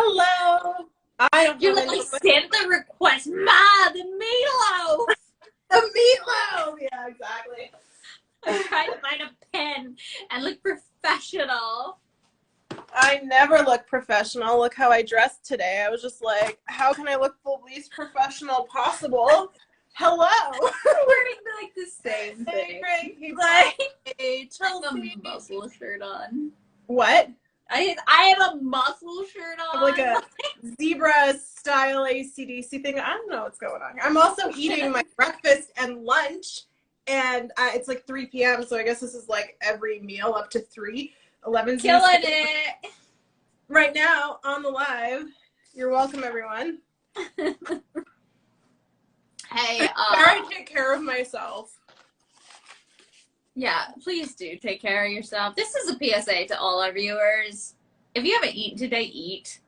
Hello. I don't You have any like sent the request, Ma, the meatloaf. the meatloaf. Yeah, exactly. I'm trying to find a pen and look professional. I never look professional. Look how I dressed today. I was just like, how can I look the least professional possible? Hello. We're wearing like the same Hey, thing. Greg. Hey, Like, hey, I have Chelsea. a muscle shirt on. What? I have a muscle shirt on. Like a zebra style AC/DC thing. I don't know what's going on here. I'm also eating my breakfast and lunch, and it's like 3 p.m. So I guess this is like every meal up to 3. 11 Killing it. right now on the live. You're welcome, everyone. Hey, I take care of myself. Yeah, please do take care of yourself. This is a PSA to all our viewers. If you haven't eaten today, eat.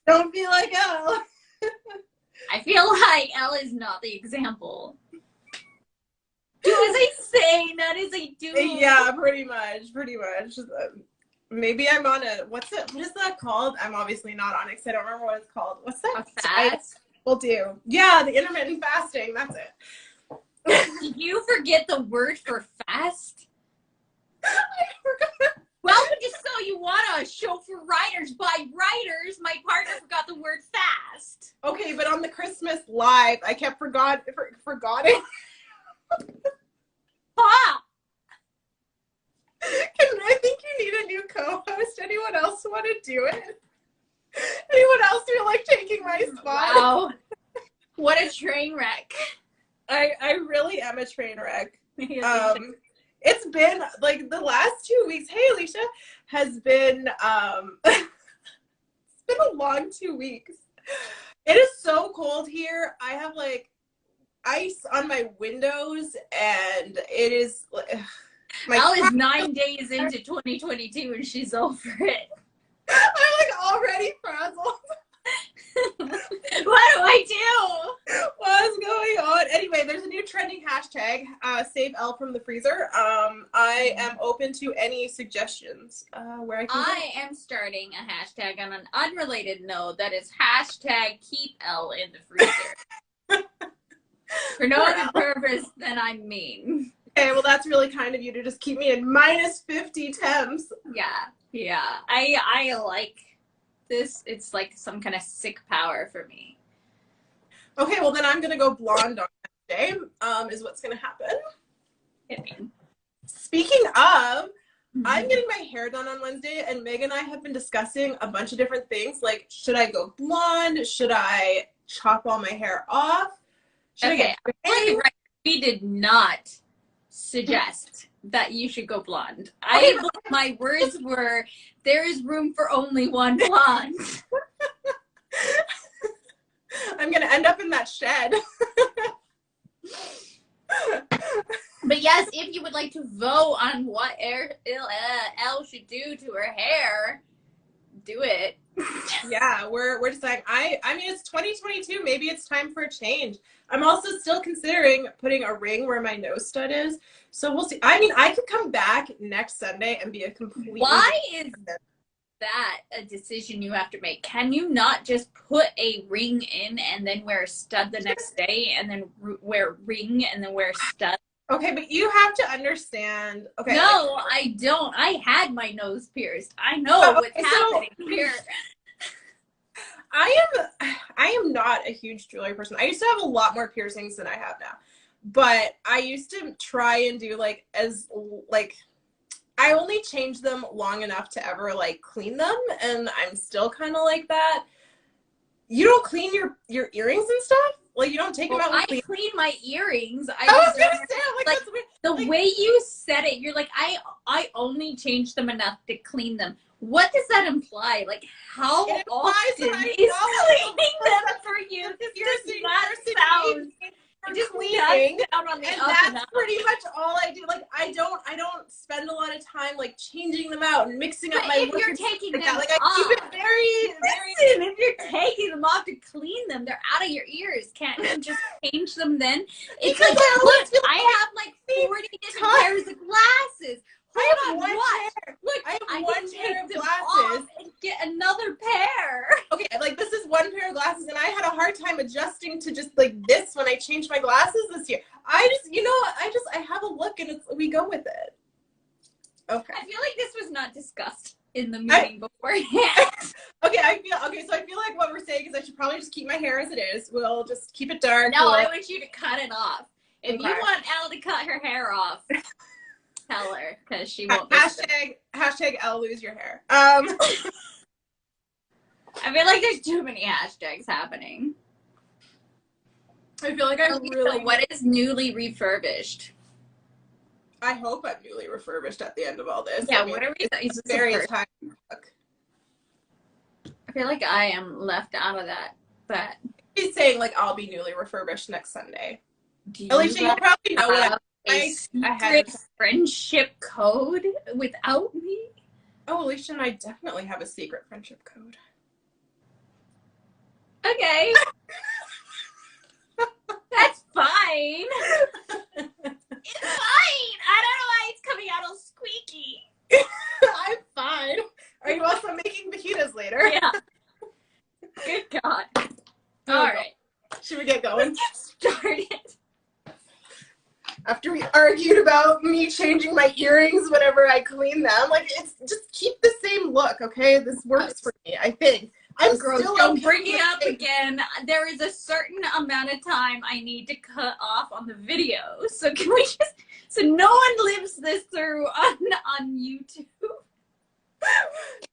Don't be like Elle. I feel like Elle is not the example. Do as I say, not as I do. Yeah, pretty much. Maybe I'm on what is that called? I'm obviously not on it because I don't remember what it's called. What's that? A fast? Will do. Yeah, the intermittent fasting. That's it. Did you forget the word for fast? I forgot. Well, just so you want a show for writers by writers, my partner forgot the word fast. Okay, but on the Christmas live, I kept forgetting. Ah! I think you need a new co-host. Anyone else want to do it? Anyone else feel like taking my spot? Wow. What a train wreck. I really am a train wreck. It's been like the last 2 weeks. Hey, Alicia, has been it's been a long 2 weeks. It is so cold here. I have like ice on my windows, and it is. Elle is 9 days into 2022, and she's over it. I'm like already frazzled. What do I do? What's going on? Anyway, there's a new trending hashtag, save Elle from the freezer. I am open to any suggestions where I am starting a hashtag on an unrelated note that is hashtag keep Elle in the freezer. For no other purpose than I'm mean. Okay, well that's really kind of you to just keep me in minus 50 temps. Yeah. I like this. It's like some kind of sick power for me. Okay, well then I'm gonna go blonde on that day. Is what's gonna happen. Speaking of, I'm getting my hair done on Wednesday, and Meg and I have been discussing a bunch of different things. Like, should I go blonde? Should I chop all my hair off? We did not suggest that you should go blonde. My words were, there is room for only one blonde. I'm gonna end up in that shed. But yes, if you would like to vote on what Elle should do to her hair, do it. Yeah, we're deciding. I mean, it's 2022. Maybe it's time for a change. I'm also still considering putting a ring where my nose stud is. So we'll see. I mean, I could come back next Sunday and be a complete. Why is that a decision you have to make? Can you not just put a ring in and then wear a stud the next day, and then wear a ring and then wear a stud? Okay, but you have to understand. Okay. No, I don't. I had my nose pierced. I know what's happening here. I am not a huge jewelry person. I used to have a lot more piercings than I have now. But I used to try and do I only changed them long enough to ever like clean them, and I'm still kind of like that. You don't clean your earrings and stuff? Like, you don't take them out and I clean my earrings. I was gonna say, like that's weird. The way you said it, you're like, I only change them enough to clean them. What does that imply? Like, how often is cleaning them for you? Cleaning, and that's pretty much all I do. Like, I don't spend a lot of time like changing them out and mixing up my. If you're taking them off, I keep it very. If you're taking them off to clean them, they're out of your ears. Can't you just change them then? It's like, look, I have like 40 different pairs of glasses. I have one pair. Look, I have one pair of glasses. And get another pair. hard time adjusting to just like this when I changed my glasses this year. I just, you know, I have a look and we go with it. Okay. I feel like this was not discussed in the meeting beforehand. Okay, so I feel like what we're saying is I should probably just keep my hair as it is. We'll just keep it dark. No, I want you to cut it off. If Okay. you want Elle to cut her hair off, tell her, because she won't. Hashtag Elle lose your hair. I feel like there's too many hashtags happening. I feel like I really. So what is newly refurbished? I hope I'm newly refurbished at the end of all this. Yeah, I mean, what are we? it's a very time. I feel like I am left out of that. But He's saying like I'll be newly refurbished next Sunday. do Alicia, you probably know what a secret friendship code without me? Oh, Alicia and I definitely have a secret friendship code. Okay. That's fine. It's fine. I don't know why it's coming out all squeaky. I'm fine. Are you also making fajitas later? Yeah. Good God. All right. Should we get going? Let's get started. After we argued about me changing my earrings whenever I clean them, like it's just keep the same look, okay? This works for me, I think. I'm Gross, still don't okay bring with it up it. again. There is a certain amount of time I need to cut off on the video. So can we just, so no one lives this through on YouTube?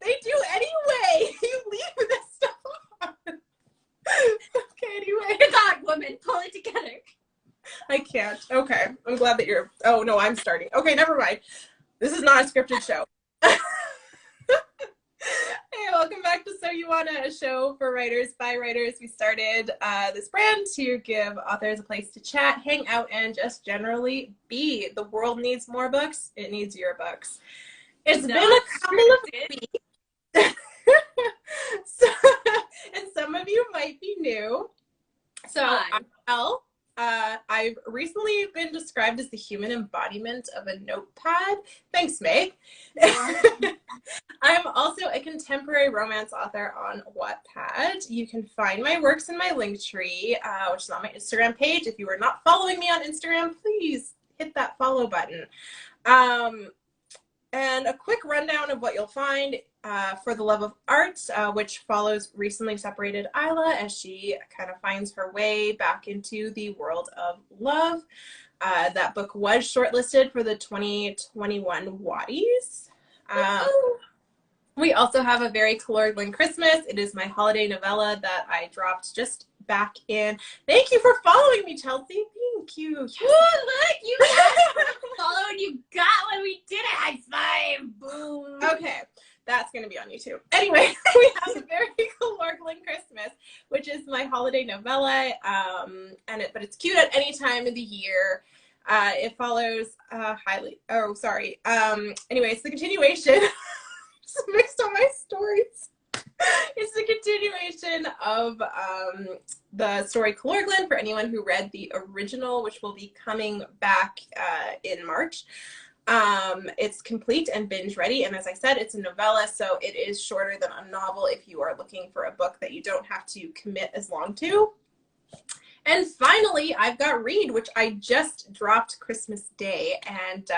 They do anyway. You leave this stuff on. Okay, anyway. Good God, woman, pull it together. I can't. Okay. I'm glad that you're, oh no, I'm starting. Okay, never mind. This is not a scripted show. Hey, welcome back to So You Wanna, a show for writers by writers. We started this brand to give authors a place to chat, hang out, and just generally be. The world needs more books. It needs your books. It's been a couple of weeks. So, and some of you might be new. So, I'm Elle. I've recently been described as the human embodiment of a notepad. Thanks, Meg. I'm also a contemporary romance author on Wattpad. You can find my works in my Linktree, which is on my Instagram page. If you are not following me on Instagram, please hit that follow button. And a quick rundown of what you'll find for the Love of Art, which follows recently separated Isla as she kind of finds her way back into the world of love. That book was shortlisted for the 2021 Waddies. We also have A Very Colorglin Christmas. It is my holiday novella that I dropped just back in. Thank you for following me, Chelsea. Thank you. Yes. Ooh, look, you asked for a follow and you got what we did. High five. Boom. Okay, that's going to be on YouTube. Anyway, we have A Very Colorglin Christmas, which is my holiday novella, but it's cute at any time of the year. It follows anyway, it's the continuation. Just mixed up my stories. It's the continuation of the story Colorglin for anyone who read the original, which will be coming back in March. It's complete and binge ready, and as I said, it's a novella, so it is shorter than a novel if you are looking for a book that you don't have to commit as long to. And finally, I've got Read, which I just dropped Christmas Day, and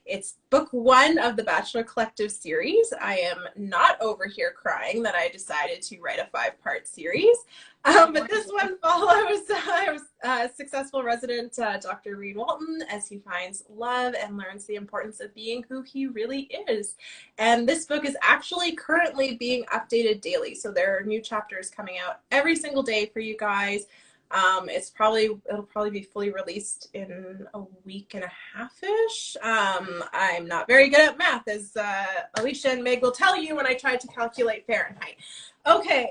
it's book 1 of the Bachelor Collective series. I am not over here crying that I decided to write a 5-part series, but this one follows successful resident Dr. Reed Walton as he finds love and learns the importance of being who he really is. And this book is actually currently being updated daily, so there are new chapters coming out every single day for you guys. It'll probably be fully released in a week and a half-ish. I'm not very good at math, as Alicia and Meg will tell you when I tried to calculate Fahrenheit. Okay.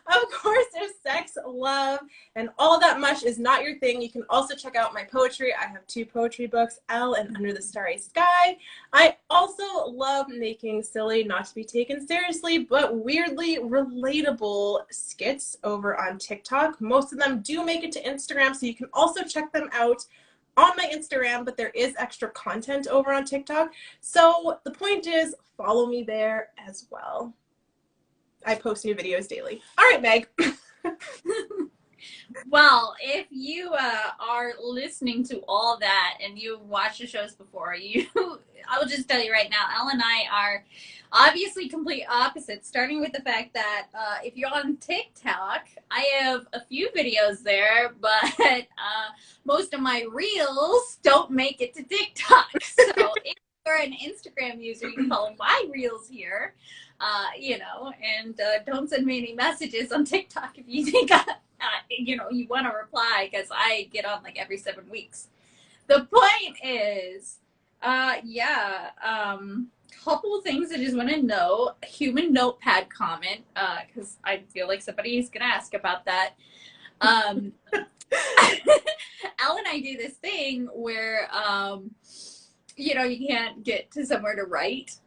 Of course, if sex, love, and all that much is not your thing, you can also check out my poetry. I have 2 poetry books, Elle and Under the Starry Sky. I also love making silly, not to be taken seriously, but weirdly relatable skits over on TikTok. Most of them do make it to Instagram, so you can also check them out on my Instagram, but there is extra content over on TikTok. So the point is, follow me there as well. I post new videos daily. All right, Meg. Well, if you are listening to all that and you watched the shows before, I will just tell you right now, Elle and I are obviously complete opposites, starting with the fact that if you're on TikTok, I have a few videos there, but most of my reels don't make it to TikTok. So if you're an Instagram user, you can follow my reels here, and don't send me any messages on TikTok if you think you want to reply, because I get on like every 7 weeks. The point is, couple things I just want to know. Human notepad comment, because I feel like somebody is gonna ask about that. Elle and I do this thing where you can't get to somewhere to write.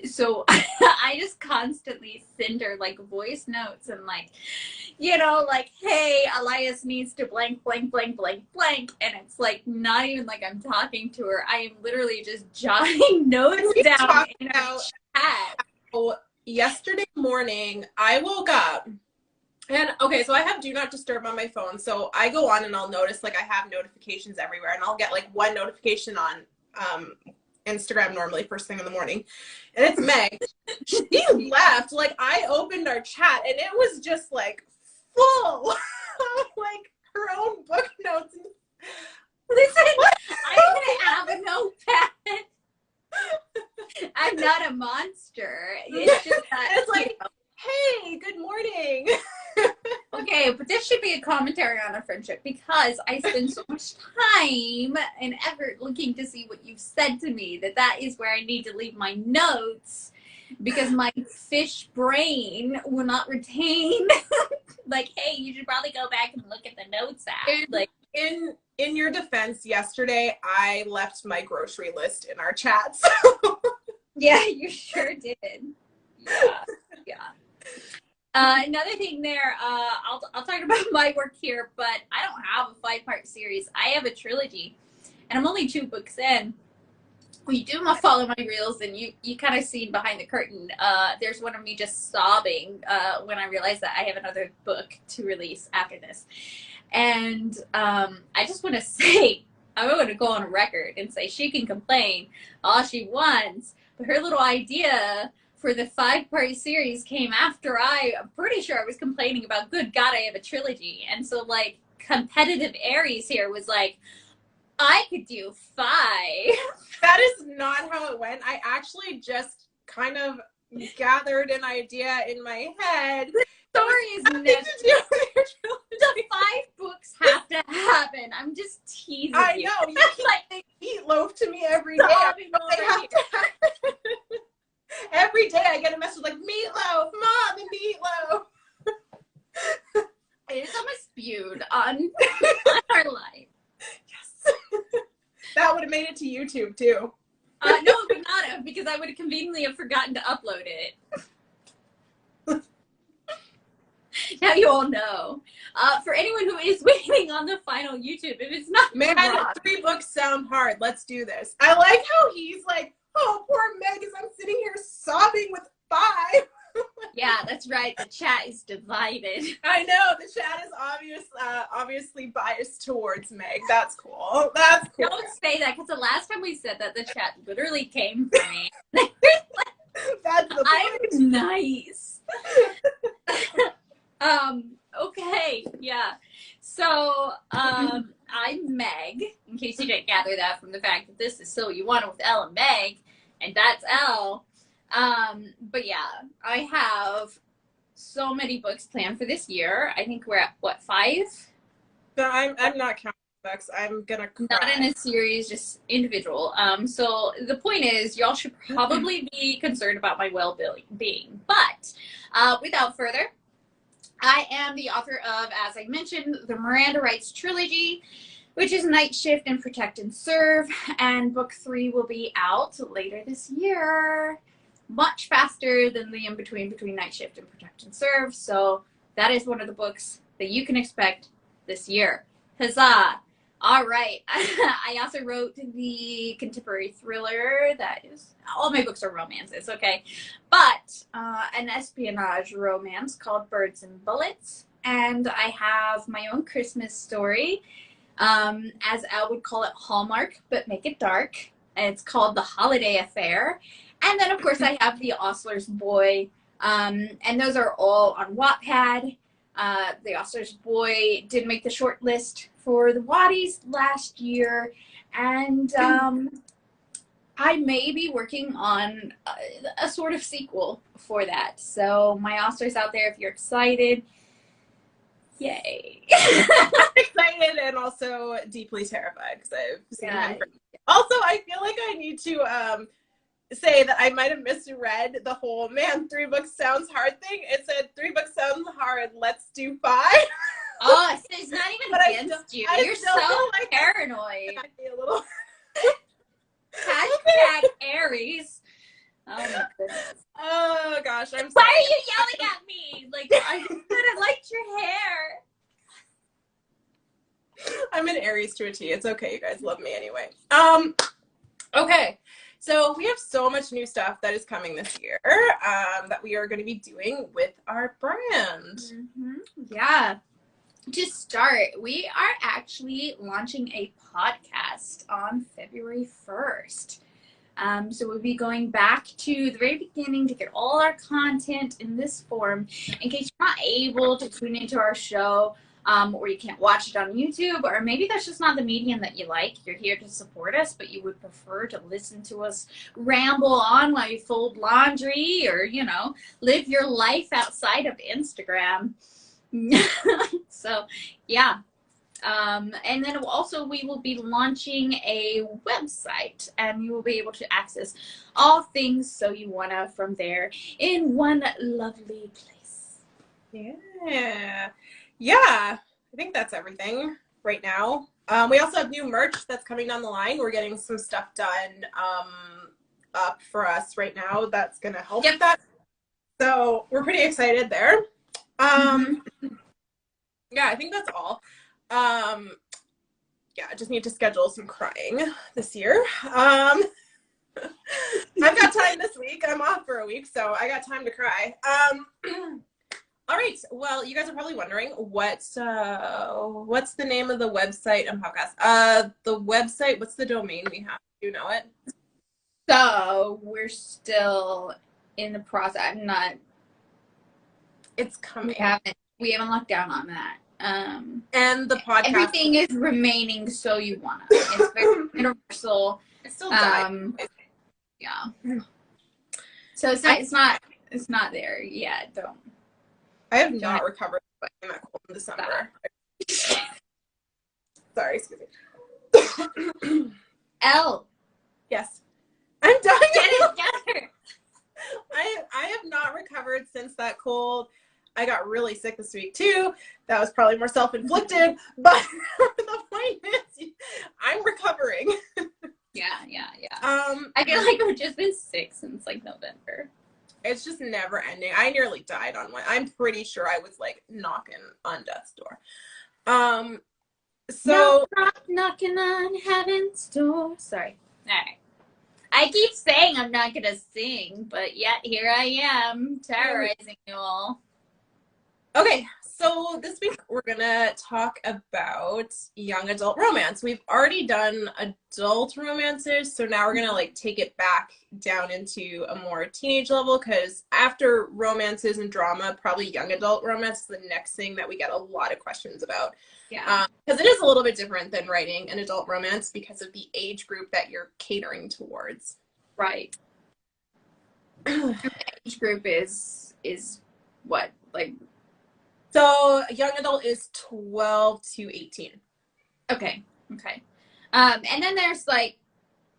So I just constantly send her like voice notes and like, hey, Elias needs to blank, blank, blank, blank, blank. And it's like not even like I'm talking to her. I am literally just jotting notes down in her chat. Yesterday morning, I woke up and okay, so I have do not disturb on my phone. So I go on and I'll notice like I have notifications everywhere, and I'll get like one notification on Instagram normally first thing in the morning, and it's Meg. She left. Like, I opened our chat and it was just like full of like her own book notes. Listen, I'm gonna have a notepad. I'm not a monster. It's just that it's like, hey, good morning. Okay, but this should be a commentary on our friendship, because I spend so much time and effort looking to see what you've said to me that is where I need to leave my notes, because my fish brain will not retain like, hey, you should probably go back and look at the notes app. Like, in your defense, yesterday I left my grocery list in our chat. So. Yeah, you sure did. Yeah. Another thing there, I'll talk about my work here, but I don't have a 5-part series. I have a trilogy, and I'm only 2 books in. When you do follow my reels, and you kind of see behind the curtain, there's one of me just sobbing when I realized that I have another book to release after this. And I just want to say, I want to go on record and say she can complain all she wants, but her little idea for the 5-part series came after I'm pretty sure I was complaining about, good God, I have a trilogy. And so like competitive Aries here was like, I could do 5. That is not how it went. I actually just kind of gathered an idea in my head. The story is next. The 5 books have to happen. I'm just teasing you. I know. You keep like meatloaf to me every day. They have to happen. Every day I get a message like, meatloaf, mom, the meatloaf. It's almost spewed on our life. Yes. That would have made it to YouTube too. No, it would not have, because I would have conveniently have forgotten to upload it. Now you all know. For anyone who is waiting on the final YouTube, if it's not, man, 3 books sound hard. Let's do this. I like how he's like, oh, poor Meg, as I'm sitting here sobbing with 5. Yeah, that's right. The chat is divided. I know. The chat is obviously biased towards Meg. That's cool. That's cool. Don't say that, because the last time we said that, the chat literally came for me. That's the point. I'm nice. Okay, yeah. So, I'm Meg, in case you didn't gather that from the fact that this is So You Want It with Elle and Meg, and that's Elle. But yeah, I have so many books planned for this year. I think we're at, what, 5? No, I'm not counting books. I'm gonna cry. Not in a series, just individual. So the point is, y'all should probably be concerned about my well-being. But without further, I am the author of, as I mentioned, the Miranda Writes trilogy, which is Night Shift and Protect and Serve. And book 3 will be out later this year. Much faster than the in-between between Night Shift and Protect and Serve. So that is one of the books that you can expect this year. Huzzah! All right. I also wrote the contemporary thriller that is, all my books are romances, okay? But an espionage romance called Birds and Bullets. and I have my own Christmas story. As Elle would call it, Hallmark, but make it dark. And it's called The Holiday Affair. And then, of course, I have The Ostler's Boy. And those are all on Wattpad. The Ostler's Boy did make the short list for the Waddies last year. And I may be working on a sort of sequel for that. So my Ostlers out there, if you're excited, yay. Excited and also deeply terrified because I've seen him. Also, I feel like I need to say that I might have misread the whole, man, 3 books sounds hard thing. It said 3 books sounds hard, let's do 5. Oh, so it's not even against you. You're so like paranoid. A little. Hashtag Aries. Oh my goodness. Oh gosh, I'm sorry. Why are you yelling at me? Like, I could have liked your hair. I'm an Aries to a T. It's okay, you guys love me anyway. Okay. So we have so much new stuff that is coming this year that we are going to be doing with our brand. Mm-hmm. Yeah. To start, we are actually launching a podcast on February 1st. So we'll be going back to the very beginning to get all our content in this form. In case you're not able to tune into our show, or you can't watch it on YouTube, or maybe that's just not the medium that you like. You're here to support us, but you would prefer to listen to us ramble on while you fold laundry or, you know, live your life outside of Instagram. So, yeah. And then also we will be launching a website, and you will be able to access all things So You Wanna from there in one lovely place. Yeah. Yeah. I think that's everything right now. We also have new merch that's coming down the line. We're getting some stuff done up for us right now that's going to help with that. So we're pretty excited there. Yeah, I think that's all. Yeah, I just need to schedule some crying this year. I've got time this week. I'm off for a week, so I got time to cry. All right. Well, you guys are probably wondering what's the name of the website and podcast? The website, what's the domain we have? Do you know it? So we're still in the process. It's coming. We haven't locked down on that. And the podcast. Everything is remaining So You Wanna. It's very universal. It's still dying. Yeah. So it's not there yet. Don't. I have not recovered from that cold in December. Sorry, excuse me. Elle. Yes. I'm dying. Get it together. I have not recovered since that cold. I got really sick this week too. That was probably more self-inflicted, but the point is I'm recovering. Yeah. I feel like I've just been sick since like November. It's just never ending. I nearly died on one. I'm pretty sure I was like knocking on death's door. So knocking on heaven's door. Sorry. All right. I keep saying I'm not gonna sing, but yet here I am terrorizing you all. Okay, so this week we're gonna talk about young adult romance. We've already done adult romances, so now we're gonna like take it back down into a more teenage level, because after romances and drama, probably young adult romance is the next thing that we get a lot of questions about. Yeah. Because it is a little bit different than writing an adult romance because of the age group that you're catering towards. Right. Age group is what, like? So young adult is 12 to 18. Okay. And then there's like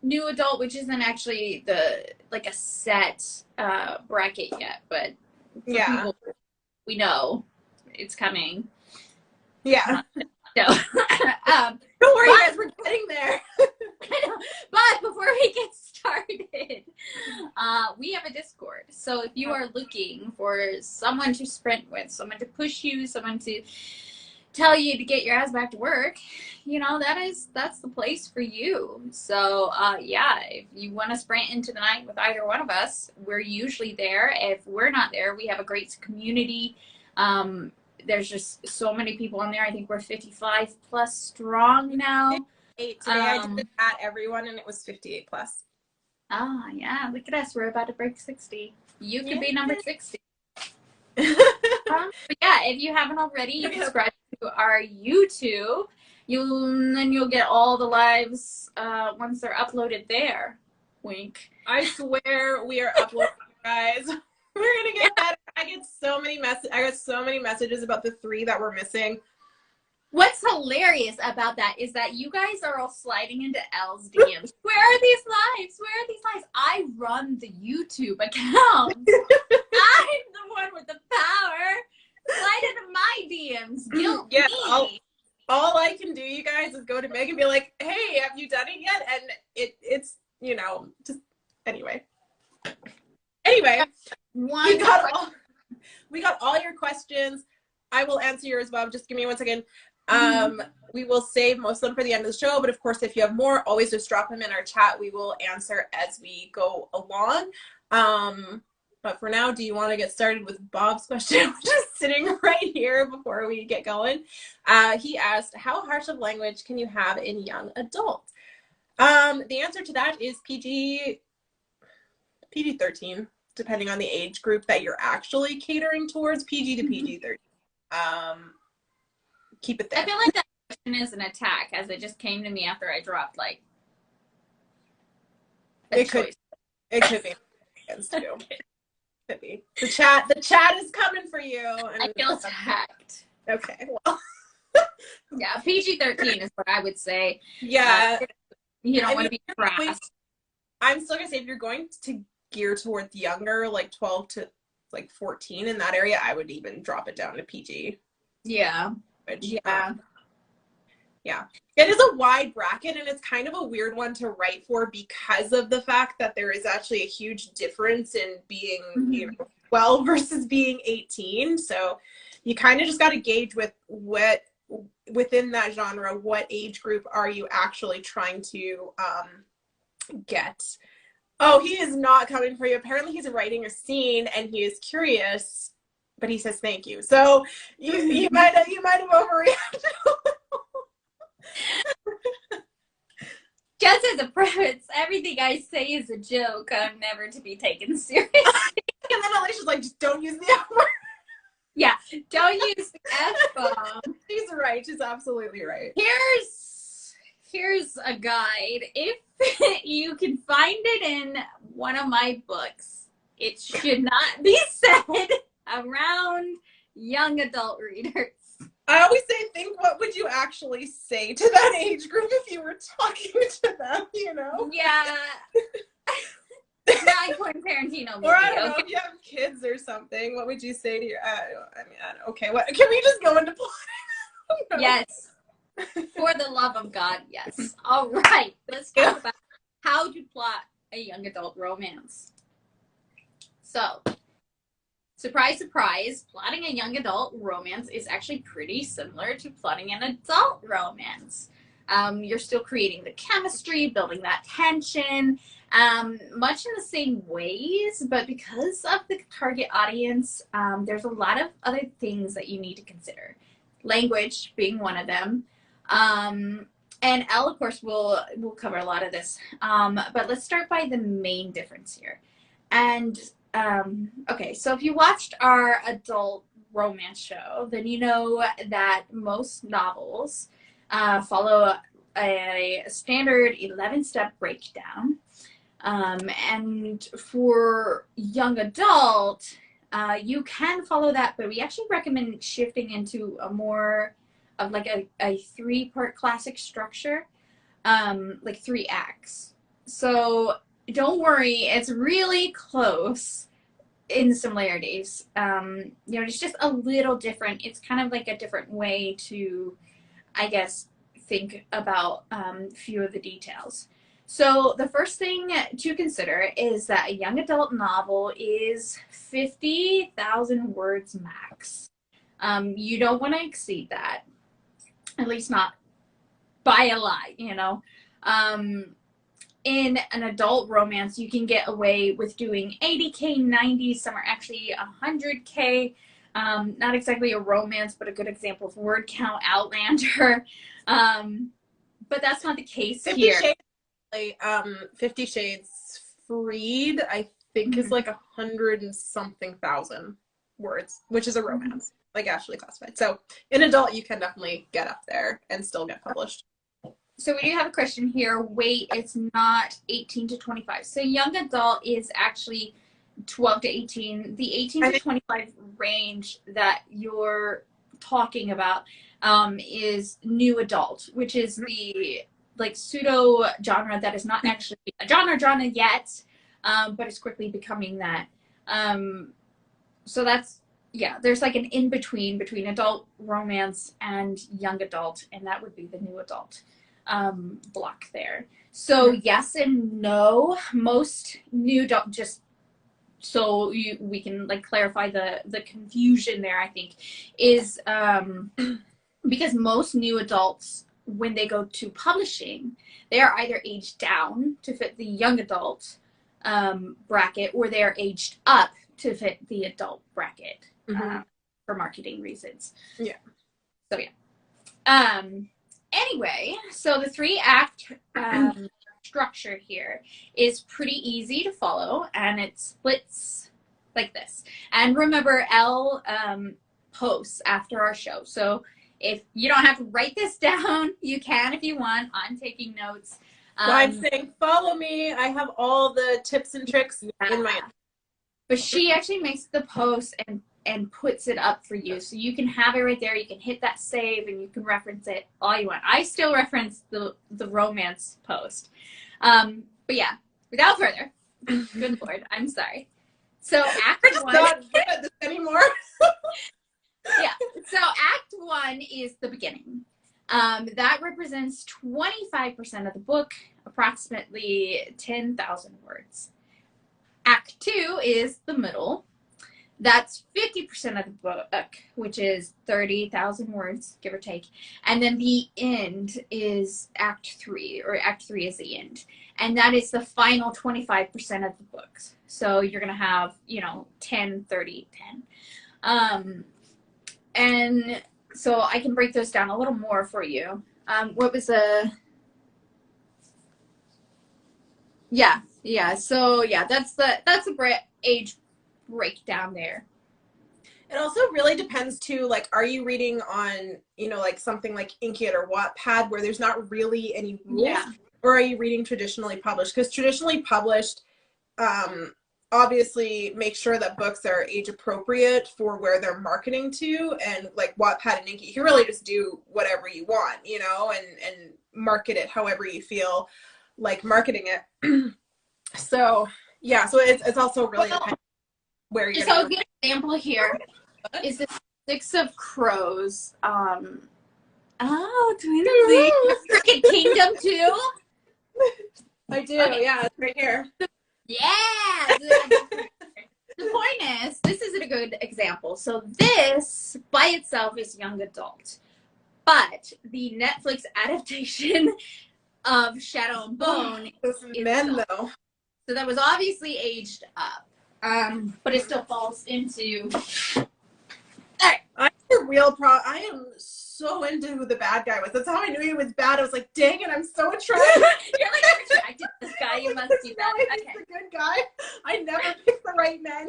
new adult, which isn't actually a set bracket yet, but yeah, people, we know it's coming. Yeah. No. Don't worry, guys, we're getting there. I know. But before we get started, we have a Discord. So if you are looking for someone to sprint with, someone to push you, someone to tell you to get your ass back to work, you know, that's the place for you. So yeah, if you want to sprint into the night with either one of us, we're usually there. If we're not there, we have a great community there's just so many people on there. I think we're 55 plus strong now. Today I did it at everyone, and it was 58 plus. Ah, yeah. Look at us. We're about to break 60. You could be number 60. But yeah, if you haven't already, you can subscribe to our YouTube. You'll get all the lives once they're uploaded there. Wink. I swear we are uploading, guys. We're gonna get better. I got so many messages about the 3 that we're missing. What's hilarious about that is that you guys are all sliding into Elle's DMs. Where are these lives? Where are these lives? I run the YouTube account. I'm the one with the power. Slide into my DMs. Guilt me. All I can do, you guys, is go to Meg and be like, hey, have you done it yet? And it's, you know, just, anyway. We got all your questions. I will answer yours, Bob. Just give me 1 second. We will save most of them for the end of the show, but of course, if you have more, always just drop them in our chat. We will answer as we go along. But for now, do you want to get started with Bob's question? Just sitting right here before we get going. He asked, how harsh of language can you have in young adults? The answer to that is PG-13, depending on the age group that you're actually catering towards. PG to PG-13. Keep it there. I feel like that question is an attack, as it just came to me after I dropped like it could be against you. Okay. Could be. The chat is coming for you. And I feel attacked. Okay, well. Yeah, PG-13 is what I would say. Yeah. You don't want to be crass. I'm still gonna say, if you're going to gear towards younger, like 12 to like 14 in that area, I would even drop it down to PG. Yeah. Which, yeah. It is a wide bracket, and it's kind of a weird one to write for because of the fact that there is actually a huge difference in being, you know, 12 versus being 18. So you kind of just got to gauge with what within that genre, what age group are you actually trying to get. Oh, he is not coming for you. Apparently he's writing a scene and he is curious, but he says thank you. So you might have overreacted. Just as a preface, everything I say is a joke. I'm never to be taken seriously. And then Alicia's like, just don't use the F word. Yeah, don't use the F-bomb. She's right. She's absolutely right. Here's a guide. If you can find it in one of my books, it should not be said around young adult readers. I always say, think, what would you actually say to that age group if you were talking to them, you know? Yeah. Not Quentin Tarantino movie. Or I don't know, if you have kids or something, what would you say to your, okay, what, can we just go into plot? No. Yes. For the love of God, yes. All right, let's talk about how to plot a young adult romance. So, surprise, surprise, plotting a young adult romance is actually pretty similar to plotting an adult romance. You're still creating the chemistry, building that tension, much in the same ways, but because of the target audience, there's a lot of other things that you need to consider. Language being one of them. And Elle, of course, will cover a lot of this. But let's start by the main difference here. And okay, so if you watched our adult romance show, then you know that most novels follow a standard 11-step breakdown. And for young adult, you can follow that, but we actually recommend shifting into a more of like a 3-part classic structure, like 3 acts. So don't worry, it's really close in similarities. You know, it's just a little different. It's kind of like a different way to, I guess, think about a few of the details. So the first thing to consider is that a young adult novel is 50,000 words max. You don't want to exceed that, at least not by a lot, you know. In an adult romance, you can get away with doing 80K, 90, some are actually 100K. Not exactly a romance, but a good example of word count, Outlander. But that's not the case 50 here. Shades, 50 Shades Freed, I think, is like 100 and something thousand words, which is a romance, like actually classified. So in adult, you can definitely get up there and still get published. So we do have a question here. Wait, it's not 18 to 25. So young adult is actually 12 to 18. The 18 to 25 range that you're talking about is new adult, which is the like pseudo genre that is not actually a genre yet, but it's quickly becoming that. So that's, yeah, there's like an in-between between adult romance and young adult, and that would be the new adult block there. So yes and no. Most new adult, just so we can like clarify the confusion there, I think, is because most new adults, when they go to publishing, they are either aged down to fit the young adult bracket, or they are aged up to fit the adult bracket for marketing reasons. Yeah. So yeah. Anyway, so the 3-act structure here is pretty easy to follow, and it splits like this. And remember, Elle posts after our show, so if you don't have to write this down, you can if you want. I'm taking notes. I'm saying follow me. I have all the tips and tricks in my. But she actually makes the post and puts it up for you, so you can have it right there. You can hit that save and you can reference it all you want. I still reference the romance post. But yeah, without further, good Lord, I'm sorry. So Act 1. Not good at this anymore. Yeah. So Act 1 is the beginning. That represents 25% of the book, approximately 10,000 words. Act 2 is the middle. That's 50% of the book, which is 30,000 words, give or take. And then the end is Act 3, or Act 3 is the end. And that is the final 25% of the books. So you're going to have, 10, 30, 10. And so I can break those down a little more for you. What was a... Yeah. So yeah, that's the age breakdown there. It also really depends too, like, are you reading on, like something like Inkiet or Wattpad where there's not really any rules? Yeah. Or are you reading traditionally published? Because traditionally published, obviously make sure that books are age appropriate for where they're marketing to, and like Wattpad and Inkiet, you can really just do whatever you want, and market it however you feel like marketing it. So yeah, so it's also really dependent where you're so a good example here is the 6 of Crows. Twinsie. Cricket Kingdom too. I do, okay. Yeah, it's right here. Yeah. The point is, this isn't a good example. So this by itself is young adult, but the Netflix adaptation of Shadow and Bone is men though. So that was obviously aged up. But it still falls into. I'm the real I am so into who the bad guy was. That's how I knew he was bad. I was like, dang it, I'm so attracted. You're like, I'm attracted to this guy. You must do that. Okay. He's a good guy. I never pick the right men.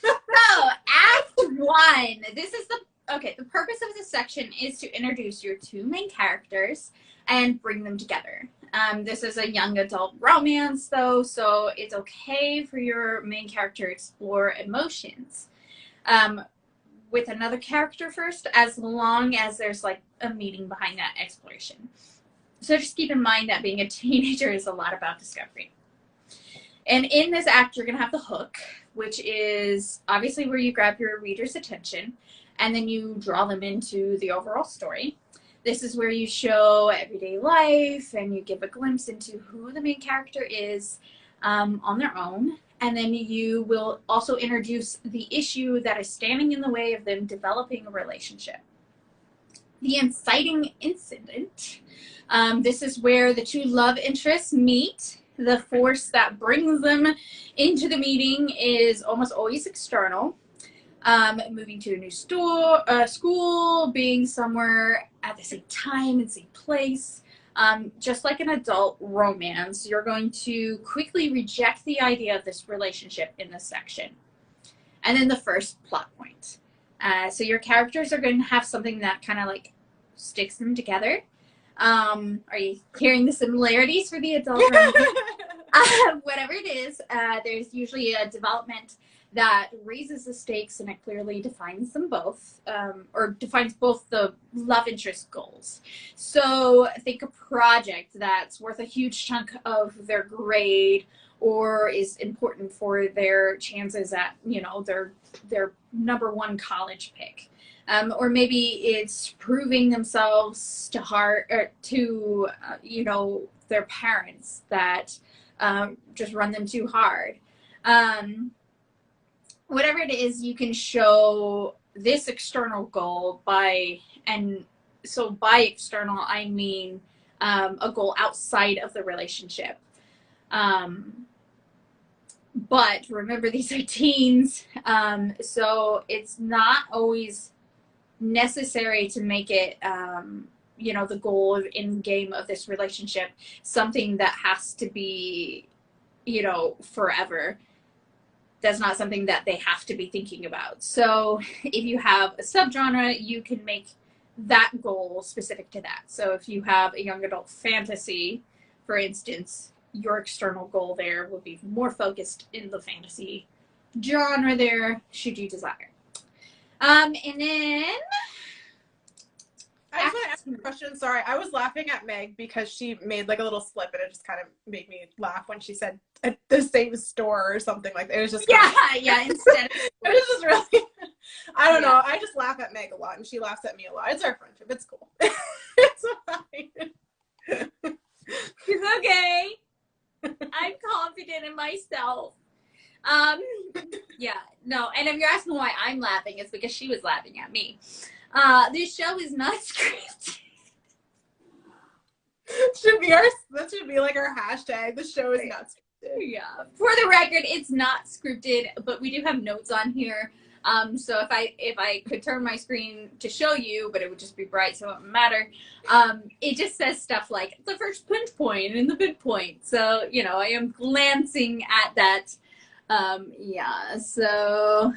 So, Act 1. This is the purpose of this section is to introduce your 2 main characters and bring them together. This is a young adult romance, though, so it's okay for your main character to explore emotions with another character first, as long as there's like a meaning behind that exploration. So just keep in mind that being a teenager is a lot about discovery. And in this act, you're going to have the hook, which is obviously where you grab your reader's attention, and then you draw them into the overall story. This is where you show everyday life and you give a glimpse into who the main character is on their own. And then you will also introduce the issue that is standing in the way of them developing a relationship. The inciting incident. This is where the 2 love interests meet. The force that brings them into the meeting is almost always external. moving to a new school, being somewhere at the same time and same place. Just like an adult romance, you're going to quickly reject the idea of this relationship in this section. And then the first plot point. So your characters are going to have something that kind of like sticks them together. Are you hearing the similarities for the adult romance? Whatever it is, there's usually a development that raises the stakes and it clearly defines them both, or defines both the love interest goals. So think a project that's worth a huge chunk of their grade or is important for their chances at, you know, their number one college pick. Or maybe it's proving themselves to you know, their parents that just run them too hard. Whatever it is, you can show this external goal by external, I mean a goal outside of the relationship. But remember, these are teens, so it's not always necessary to make it, you know, the goal of in game of this relationship something that has to be, you know, forever. That's not something that they have to be thinking about. So if you have a subgenre, you can make that goal specific to that. So if you have a young adult fantasy, for instance, your external goal there will be more focused in the fantasy genre there, should you desire. And then I just want to ask a question. Sorry, I was laughing at Meg because she made like a little slip and it just kind of made me laugh when she said at the same store or something like that. It was just instead of it was just really I don't know. I just laugh at Meg a lot and she laughs at me a lot. It's our friendship. It's cool. It's fine. It's okay. I'm confident in myself. Yeah, no, and if you're asking why I'm laughing, it's because she was laughing at me. This show is not scripted. That should be like our hashtag. The show is not scripted. Yeah. For the record, it's not scripted, but we do have notes on here. So if I could turn my screen to show you, but it would just be bright, so it wouldn't matter. It just says stuff like the first pinch point and the midpoint. So, you know, I am glancing at that. Yeah, so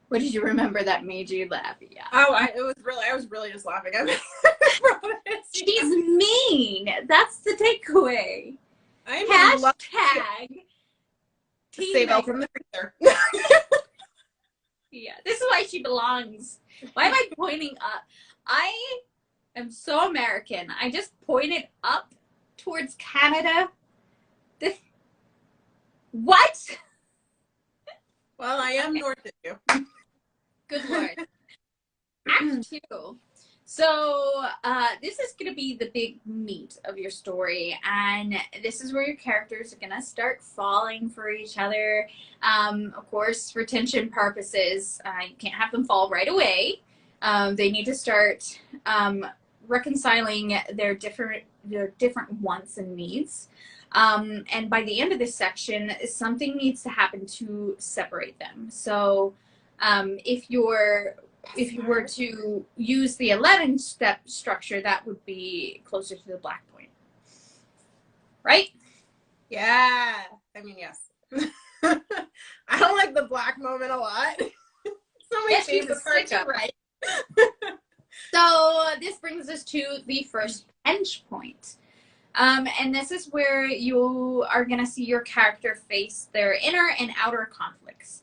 what did you remember that made you laugh? Yeah. Oh, I was really just laughing at it. She's mean. That's the takeaway. Hashtag save Elle from the freezer. Yeah, this is why she belongs. Why am I pointing up? I am so American. I just pointed up towards Canada. What? Well, I am north of you. Good Lord. Act 2. So this is going to be the big meat of your story, and this is where your characters are going to start falling for each other. Of course, for tension purposes, you can't have them fall right away. They need to start reconciling their different wants and needs. And by the end of this section, something needs to happen to separate them. So if you were to use the 11-step structure, that would be closer to the black point. Right? Yeah. I mean, yes. I don't like the black moment a lot. So many changes hard to write. So this brings us to the first pinch point. And this is where you are going to see your character face their inner and outer conflicts.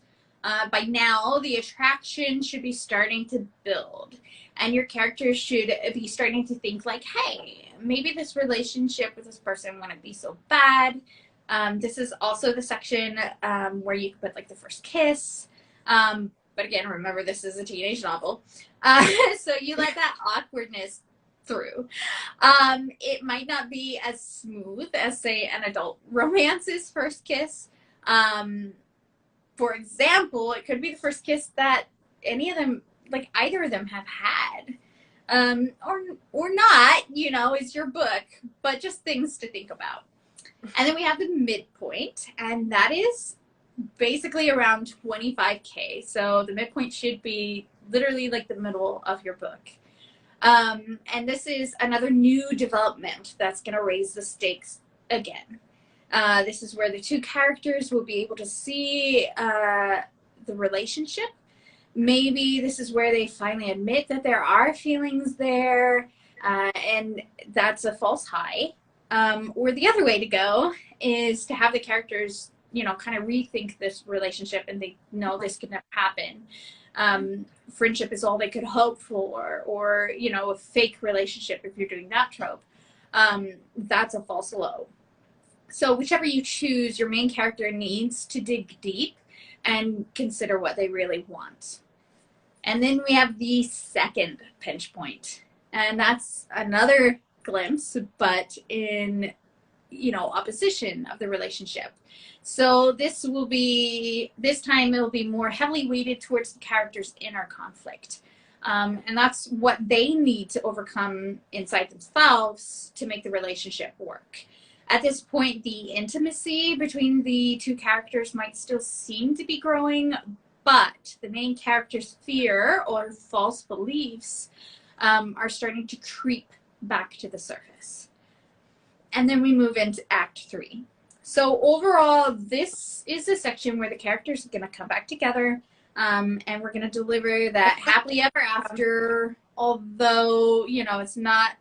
By now, the attraction should be starting to build, and your character should be starting to think like, hey, maybe this relationship with this person wouldn't be so bad. This is also the section where you can put like the first kiss. But again, remember, this is a teenage novel. So you let that awkwardness through. It might not be as smooth as, say, an adult romance's first kiss. For example, it could be the first kiss that any of them, like either of them, have had. Or not, you know, is your book, but just things to think about. And then we have the midpoint, and that is basically around 25K. So the midpoint should be literally like the middle of your book. And this is another new development that's going to raise the stakes again. This is where the two characters will be able to see the relationship. Maybe this is where they finally admit that there are feelings there, and that's a false high. Or the other way to go is to have the characters, you know, kind of rethink this relationship and think, no, this could never happen. Friendship is all they could hope for, or, you know, a fake relationship if you're doing that trope. That's a false low. So whichever you choose, your main character needs to dig deep and consider what they really want. And then we have the second pinch point. And that's another glimpse, but in, you know, opposition of the relationship. So this time it'll be more heavily weighted towards the character's inner conflict. And that's what they need to overcome inside themselves to make the relationship work. At this point, the intimacy between the two characters might still seem to be growing, but the main character's fear or false beliefs are starting to creep back to the surface. And then we move into Act 3. So overall, this is a section where the characters are going to come back together, and we're going to deliver that happily ever after, although, you know, it's not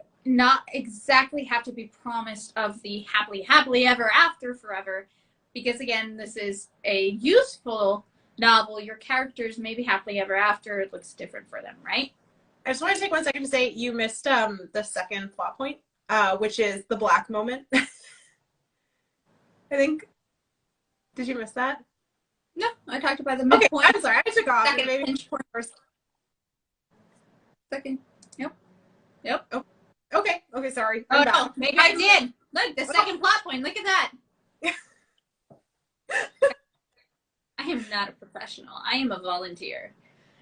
exactly have to be promised of the happily ever after forever, because again, this is a useful novel. Your characters may be happily ever after. It looks different for them, right? I just want to take 1 second to say you missed the second plot point, which is the black moment. I think. Did you miss that? No, I talked about the midpoint. Okay, I'm sorry. I took off. Second Maybe pinch point first. Second. Yep. Oh, okay, sorry. Oh, no, maybe I did. Look, the second plot point. Look at that. I am not a professional. I am a volunteer.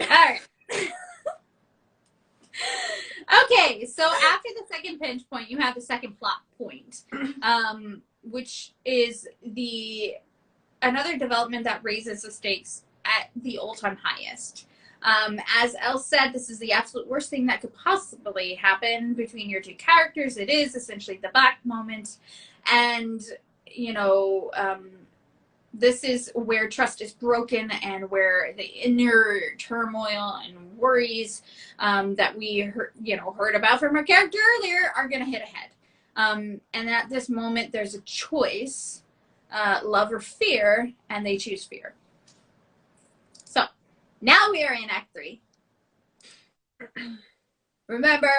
All right. Okay, so after the second pinch point, you have the second plot point, which is another development that raises the stakes at the all-time highest. As Elle said, this is the absolute worst thing that could possibly happen between your two characters. It is essentially the black moment, and, you know, this is where trust is broken and where the inner turmoil and worries that we heard about from our character earlier are going to hit ahead. And at this moment, there's a choice, love or fear, and they choose fear. So now we are in Act 3. Remember,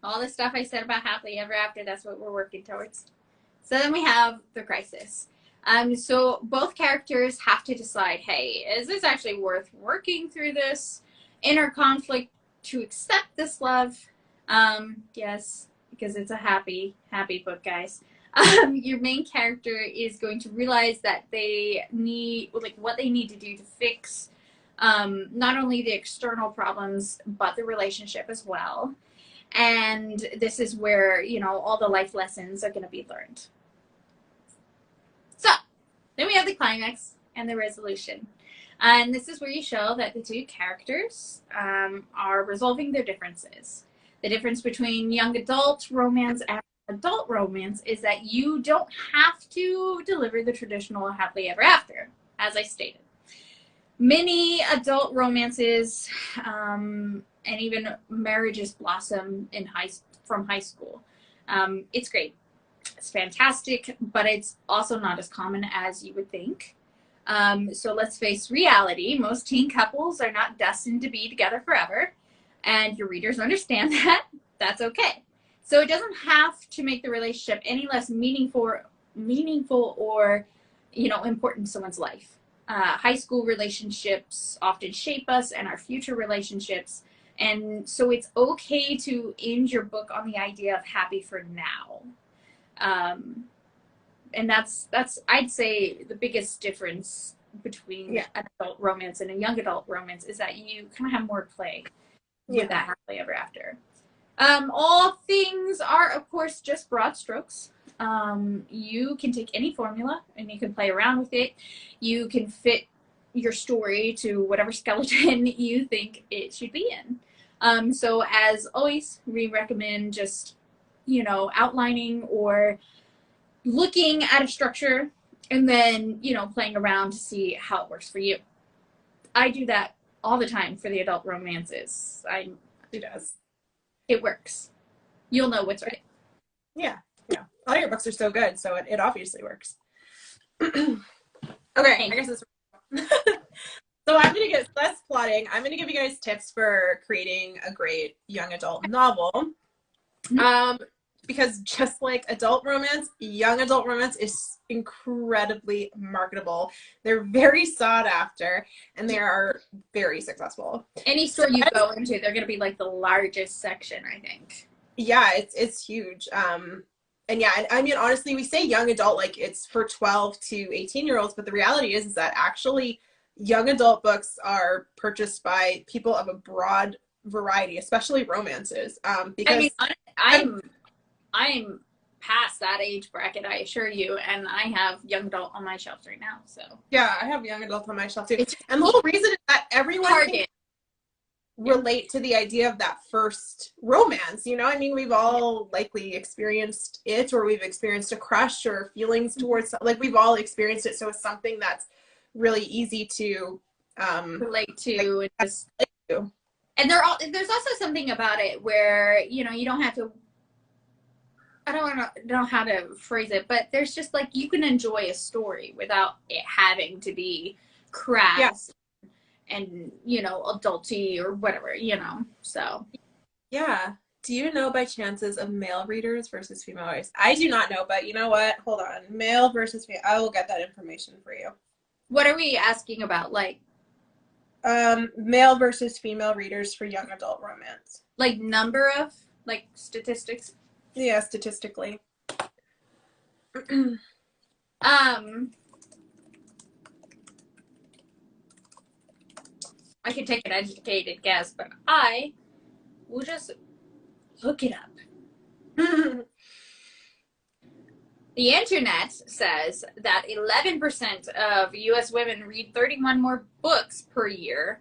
all the stuff I said about happily ever after, that's what we're working towards. So then we have the crisis. So both characters have to decide, hey, is this actually worth working through this inner conflict to accept this love? Yes, because it's a happy book, guys. Your main character is going to realize that they need, what they need to do to fix not only the external problems, but the relationship as well. And this is where, you know, all the life lessons are going to be learned. So, then we have the climax and the resolution. And this is where you show that the two characters are resolving their differences. The difference between young adult romance and adult romance is that you don't have to deliver the traditional happily ever after, as I stated. Many adult romances and even marriages blossom from high school. It's great. It's fantastic, but it's also not as common as you would think. So let's face reality. Most teen couples are not destined to be together forever, and your readers understand that. That's okay. So it doesn't have to make the relationship any less meaningful or, you know, important in someone's life. High school relationships often shape us and our future relationships. And so it's okay to end your book on the idea of happy for now. And that's I'd say the biggest difference between an adult romance and a young adult romance is that you kind of have more play with that happily ever after. All things are, of course, just broad strokes. You can take any formula and you can play around with it. You can fit your story to whatever skeleton you think it should be in. So as always, we recommend just, outlining or looking at a structure and then, playing around to see how it works for you. I do that all the time for the adult romances. She does. It works. You'll know what's right. Yeah. All your books are so good, so it obviously works. Okay, I guess it's so I'm gonna get less plotting. I'm gonna give you guys tips for creating a great young adult novel. Because just like adult romance, young adult romance is incredibly marketable. They're very sought after and they are very successful. Any store you go into, they're gonna be like the largest section, I think. Yeah, it's huge. And yeah, I mean, honestly, we say young adult like it's for 12 to 18-year-olds, but the reality is that actually young adult books are purchased by people of a broad variety, especially romances. Because I mean, I'm past that age bracket, I assure you, and I have young adult on my shelves right now. So yeah, I have young adult on my shelf too. And the whole reason is that everyone can relate to the idea of that first romance. I mean, we've all likely experienced it, or we've experienced a crush or feelings towards, like we've all experienced it. So it's something that's really easy to relate to. And there's also something about it where, you don't have to, I don't know how to phrase it, but there's just like, you can enjoy a story without it having to be crass and, adulty or whatever, so. Yeah. Do you know by chances of male readers versus female readers? I do not know, but you know what? Hold on. Male versus female. I will get that information for you. What are we asking about? Like, male versus female readers for young adult romance. Like number of, like statistics? Yeah, statistically. I could take an educated guess, but I will just look it up. The internet says that 11% of U.S. women read 31 more books per year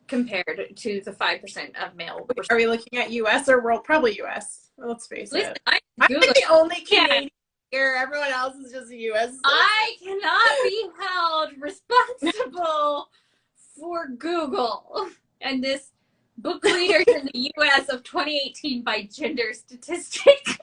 compared to the 5% of male. Are we looking at U.S. or world? Probably U.S. Let's face it. I'm the only Canadian here. Everyone else is just U.S. I cannot be held responsible for Google and this book readers in the U.S. of 2018 by gender statistics.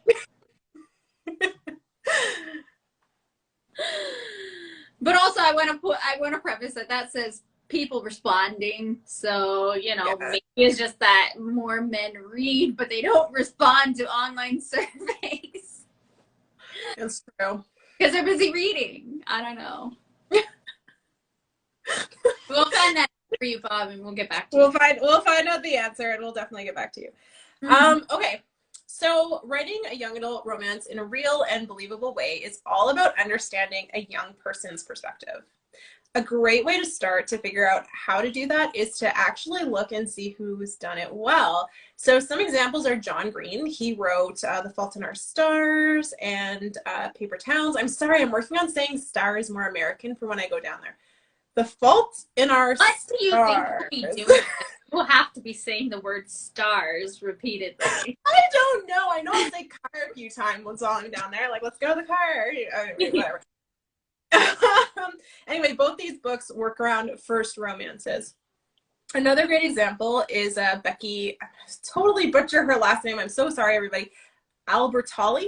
But also, I want to preface that says people responding. So maybe it's just that more men read, but they don't respond to online surveys. It's true because they're busy reading. I don't know. We'll find that for you, Bob, and we'll get back to you. We'll find out the answer, and we'll definitely get back to you. Okay. So writing a young adult romance in a real and believable way is all about understanding a young person's perspective. A great way to start to figure out how to do that is to actually look and see who's done it well. So some examples are John Green. He wrote The Fault in Our Stars and Paper Towns. I'm sorry, I'm working on saying stars more American for when I go down there. The Fault in Our Stars. What do you think we'll be doing? We'll have to be saying the word stars repeatedly. I don't know. I know I say car a few times along down there. Like, let's go to the car. Whatever. Anyway, both these books work around first romances. Another great example is Becky, I totally butcher her last name. I'm so sorry, everybody. Albertalli.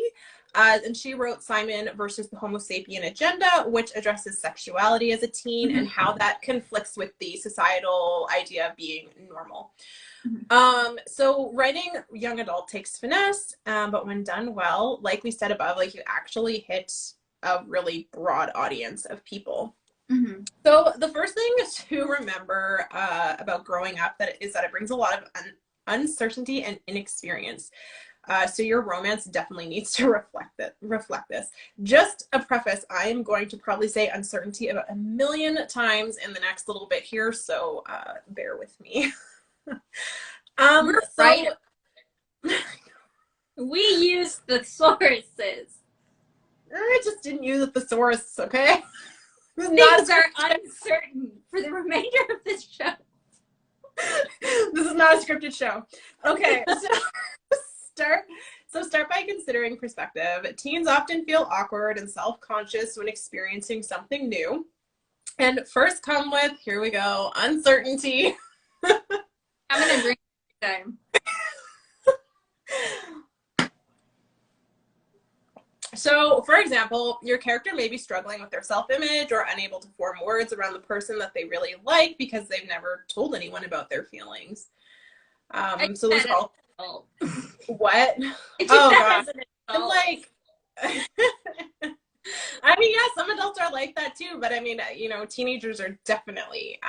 And she wrote Simon versus the Homo Sapien Agenda, which addresses sexuality as a teen and how that conflicts with the societal idea of being normal. So writing young adult takes finesse, but when done well, like we said above, like you actually hit a really broad audience of people. So the first thing to remember about growing up is that it brings a lot of uncertainty and inexperience. So your romance definitely needs to reflect this. Just a preface, I am going to probably say uncertainty about 1 million times in the next little bit here, so bear with me. Right. We use thesauruses. I just didn't use a thesaurus, okay? Things are uncertain for the remainder of this show. This is not a scripted show. Okay, so start by considering perspective. Teens often feel awkward and self-conscious when experiencing something new. And first come with, here we go, uncertainty. I'm gonna drink time. So, for example, your character may be struggling with their self-image or unable to form words around the person that they really like because they've never told anyone about their feelings. So those are all... What? Oh, God. I'm like... I mean, yeah, some adults are like that too, but I mean, you know, teenagers are definitely,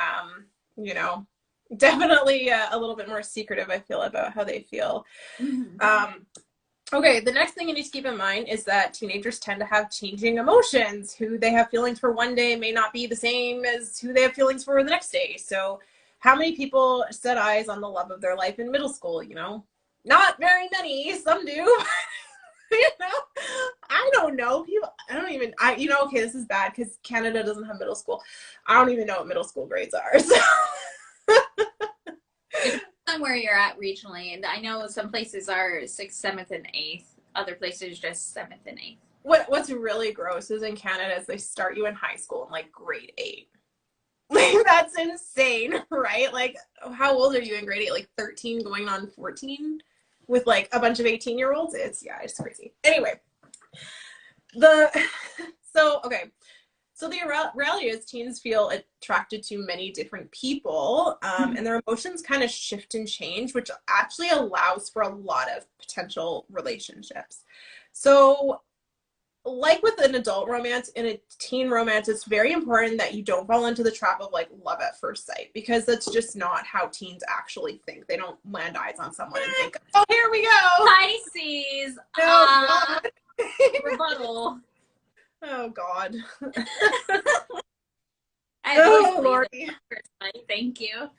you know, definitely a little bit more secretive, I feel, about how they feel. Mm-hmm. Okay, the next thing you need to keep in mind is that teenagers tend to have changing emotions. Who they have feelings for one day may not be the same as who they have feelings for the next day. So how many people set eyes on the love of their life in middle school, you know? Not very many. Some do. You know? I don't know. People, you know, okay, this is bad because Canada doesn't have middle school. I don't even know what middle school grades are. So. On where you're at regionally, and I know some places are 6th, 7th, and 8th. Other places just 7th and 8th. What's really gross is in Canada is they start you in high school in like grade 8. Like that's insane, right? Like how old are you in grade 8? Like 13 going on 14 with like a bunch of 18-year-olds? It's crazy. Anyway, So the reality is teens feel attracted to many different people, and their emotions kind of shift and change, which actually allows for a lot of potential relationships. So like with an adult romance, in a teen romance, it's very important that you don't fall into the trap of like love at first sight, because that's just not how teens actually think. They don't land eyes on someone and think, oh, here we go. Pisces. Rebuttal. Oh, God. Oh, Lordy. Thank you.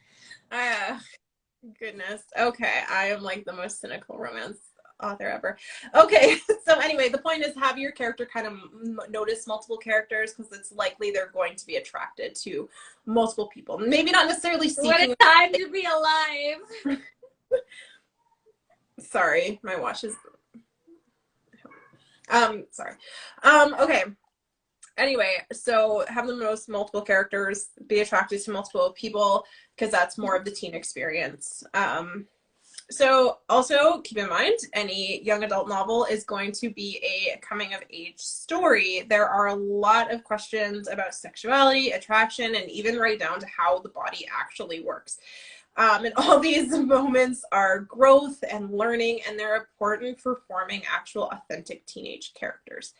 Goodness. Okay, I am like the most cynical romance author ever. Okay, so anyway, the point is have your character kind of notice multiple characters, because it's likely they're going to be attracted to multiple people. Maybe not necessarily seeking... What a time to be alive. Sorry, my watch is... Sorry. Okay. Anyway, so have the most multiple characters, be attracted to multiple people, because that's more of the teen experience. So also keep in mind, any young adult novel is going to be a coming of age story. There are a lot of questions about sexuality, attraction, and even right down to how the body actually works. And all these moments are growth and learning, and they're important for forming actual authentic teenage characters.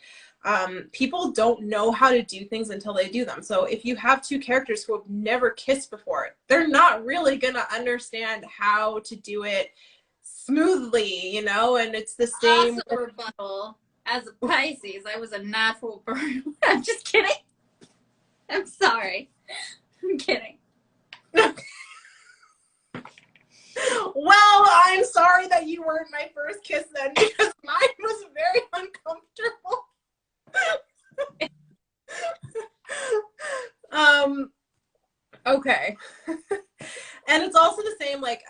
People don't know how to do things until they do them. So if you have two characters who have never kissed before, they're not really going to understand how to do it smoothly, you know, and it's the same. Also rebuttal. As a Pisces, I was a natural bird. I'm just kidding. I'm sorry. I'm kidding. Well, I'm sorry that you weren't my first kiss then, because mine was very uncomfortable. Okay. And it's also the same, like,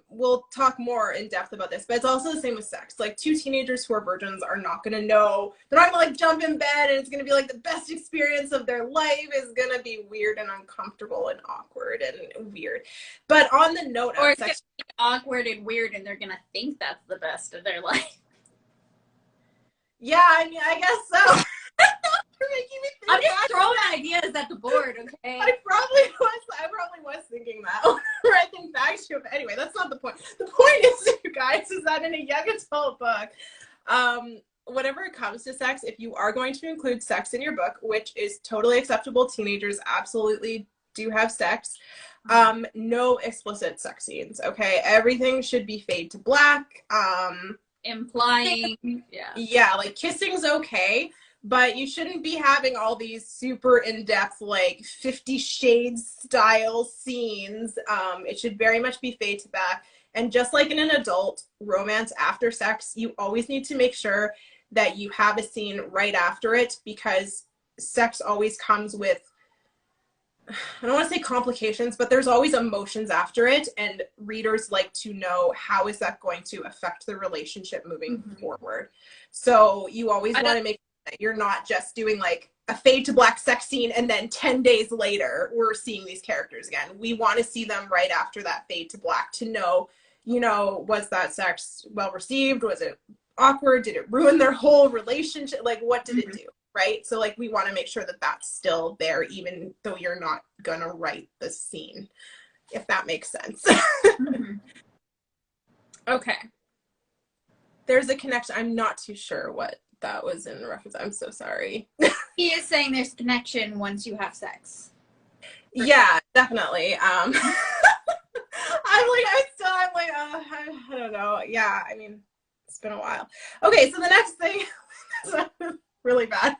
we'll talk more in depth about this, but it's also the same with sex. Like, two teenagers who are virgins are not going to know, they're not going to, like, jump in bed and it's going to be, like, the best experience of their life. Is going to be weird and uncomfortable and awkward and weird. But on the note of sex... Or it's going to be awkward and weird and they're going to think that's the best of their life. Yeah, I mean, I guess so. I'm just throwing ideas at the board, okay? I probably was thinking that. Or I think back to it. But anyway, that's not the point. The point is, you guys, is that in a young adult book, whenever it comes to sex, if you are going to include sex in your book, which is totally acceptable, teenagers absolutely do have sex, no explicit sex scenes, okay? Everything should be fade to black. Implying, yeah, like kissing's okay, but you shouldn't be having all these super in-depth, like 50 Shades style scenes. It should very much be fade to black. And just like in an adult romance after sex, you always need to make sure that you have a scene right after it, because sex always comes with, I don't want to say complications, but there's always emotions after it, and readers like to know how is that going to affect the relationship moving forward. So you always want to make sure that you're not just doing like a fade to black sex scene and then 10 days later we're seeing these characters again. We want to see them right after that fade to black to know, you know, was that sex well received? Was it awkward? Did it ruin their whole relationship? Like, what did it do? Right? So like we want to make sure that that's still there, even though you're not gonna write the scene, if that makes sense. Okay. There's a connection. I'm not too sure what that was in reference. I'm so sorry. He is saying there's a connection once you have sex. Yeah, definitely. I'm like, I don't know. Yeah, I mean, it's been a while. Okay, so the next thing really bad.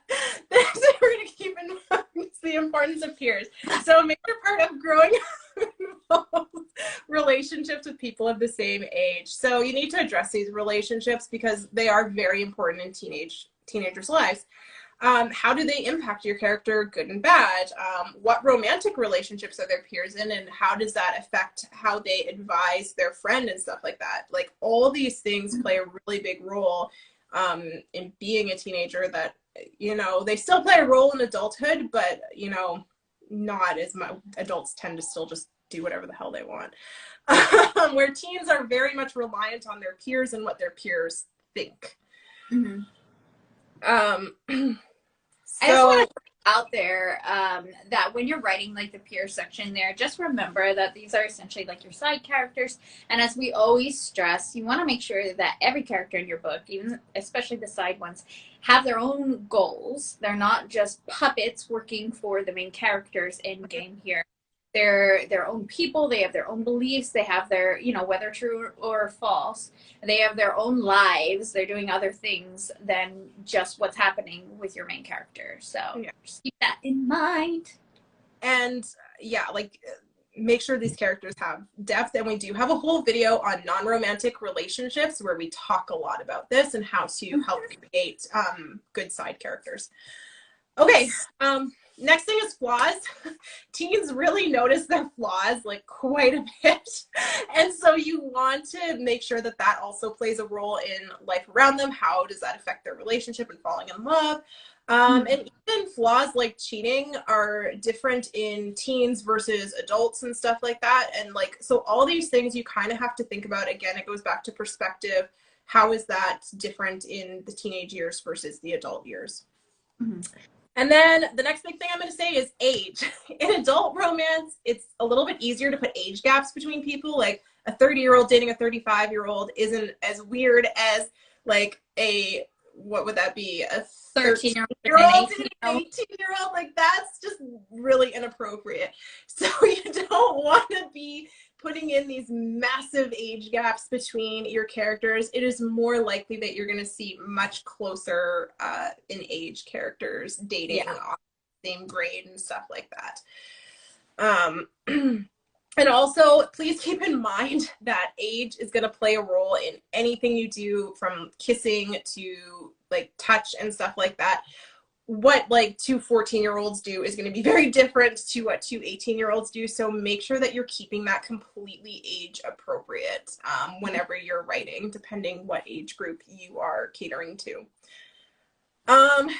We're going to keep in mind the importance of peers. So a major part of growing up involves relationships with people of the same age. So you need to address these relationships because they are very important in teenagers' lives. How do they impact your character, good and bad? What romantic relationships are their peers in, and how does that affect how they advise their friend and stuff like that? Like, all these things play a really big role in being a teenager, that, you know, they still play a role in adulthood, but, you know, not as much. Adults tend to still just do whatever the hell they want. Where teens are very much reliant on their peers and what their peers think. I just want to put out there that when you're writing like the peer section there, just remember that these are essentially like your side characters. And as we always stress, you want to make sure that every character in your book, even especially the side ones, have their own goals. They're not just puppets working for the main character's end game here. They're their own people. They have their own beliefs. They have their, you know, whether true or false. They have their own lives. They're doing other things than just what's happening with your main character. So just keep that in mind. And yeah, like, make sure these characters have depth. And we do have a whole video on non-romantic relationships where we talk a lot about this and how to help create good side characters. Okay. Next thing is flaws. Teens really notice their flaws like quite a bit. And so you want to make sure that that also plays a role in life around them. How does that affect their relationship and falling in love? And even flaws like cheating are different in teens versus adults and stuff like that. And like, so all these things you kind of have to think about. Again, it goes back to perspective. How is that different in the teenage years versus the adult years? And then the next big thing I'm going to say is age. In adult romance, it's a little bit easier to put age gaps between people. Like, a 30-year-old dating a 35-year-old isn't as weird as like a, what would that be? A 13-year-old and an 18-year-old. Like, that's just really inappropriate. So you don't want to be putting in these massive age gaps between your characters. It is more likely that you're going to see much closer in age characters dating on the same grade and stuff like that. And also, please keep in mind that age is going to play a role in anything you do, from kissing to like touch and stuff like that. What like two 14-year-olds do is going to be very different to what two 18-year-olds do. So make sure that you're keeping that completely age appropriate whenever you're writing, depending what age group you are catering to.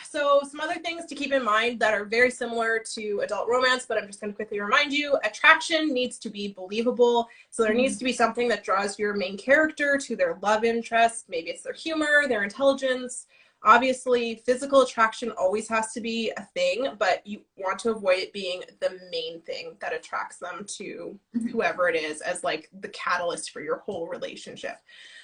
So some other things to keep in mind that are very similar to adult romance, but I'm just going to quickly remind you, attraction needs to be believable. So there needs to be something that draws your main character to their love interest. Maybe it's their humor, their intelligence. Obviously, physical attraction always has to be a thing, but you want to avoid it being the main thing that attracts them to whoever it is as like the catalyst for your whole relationship.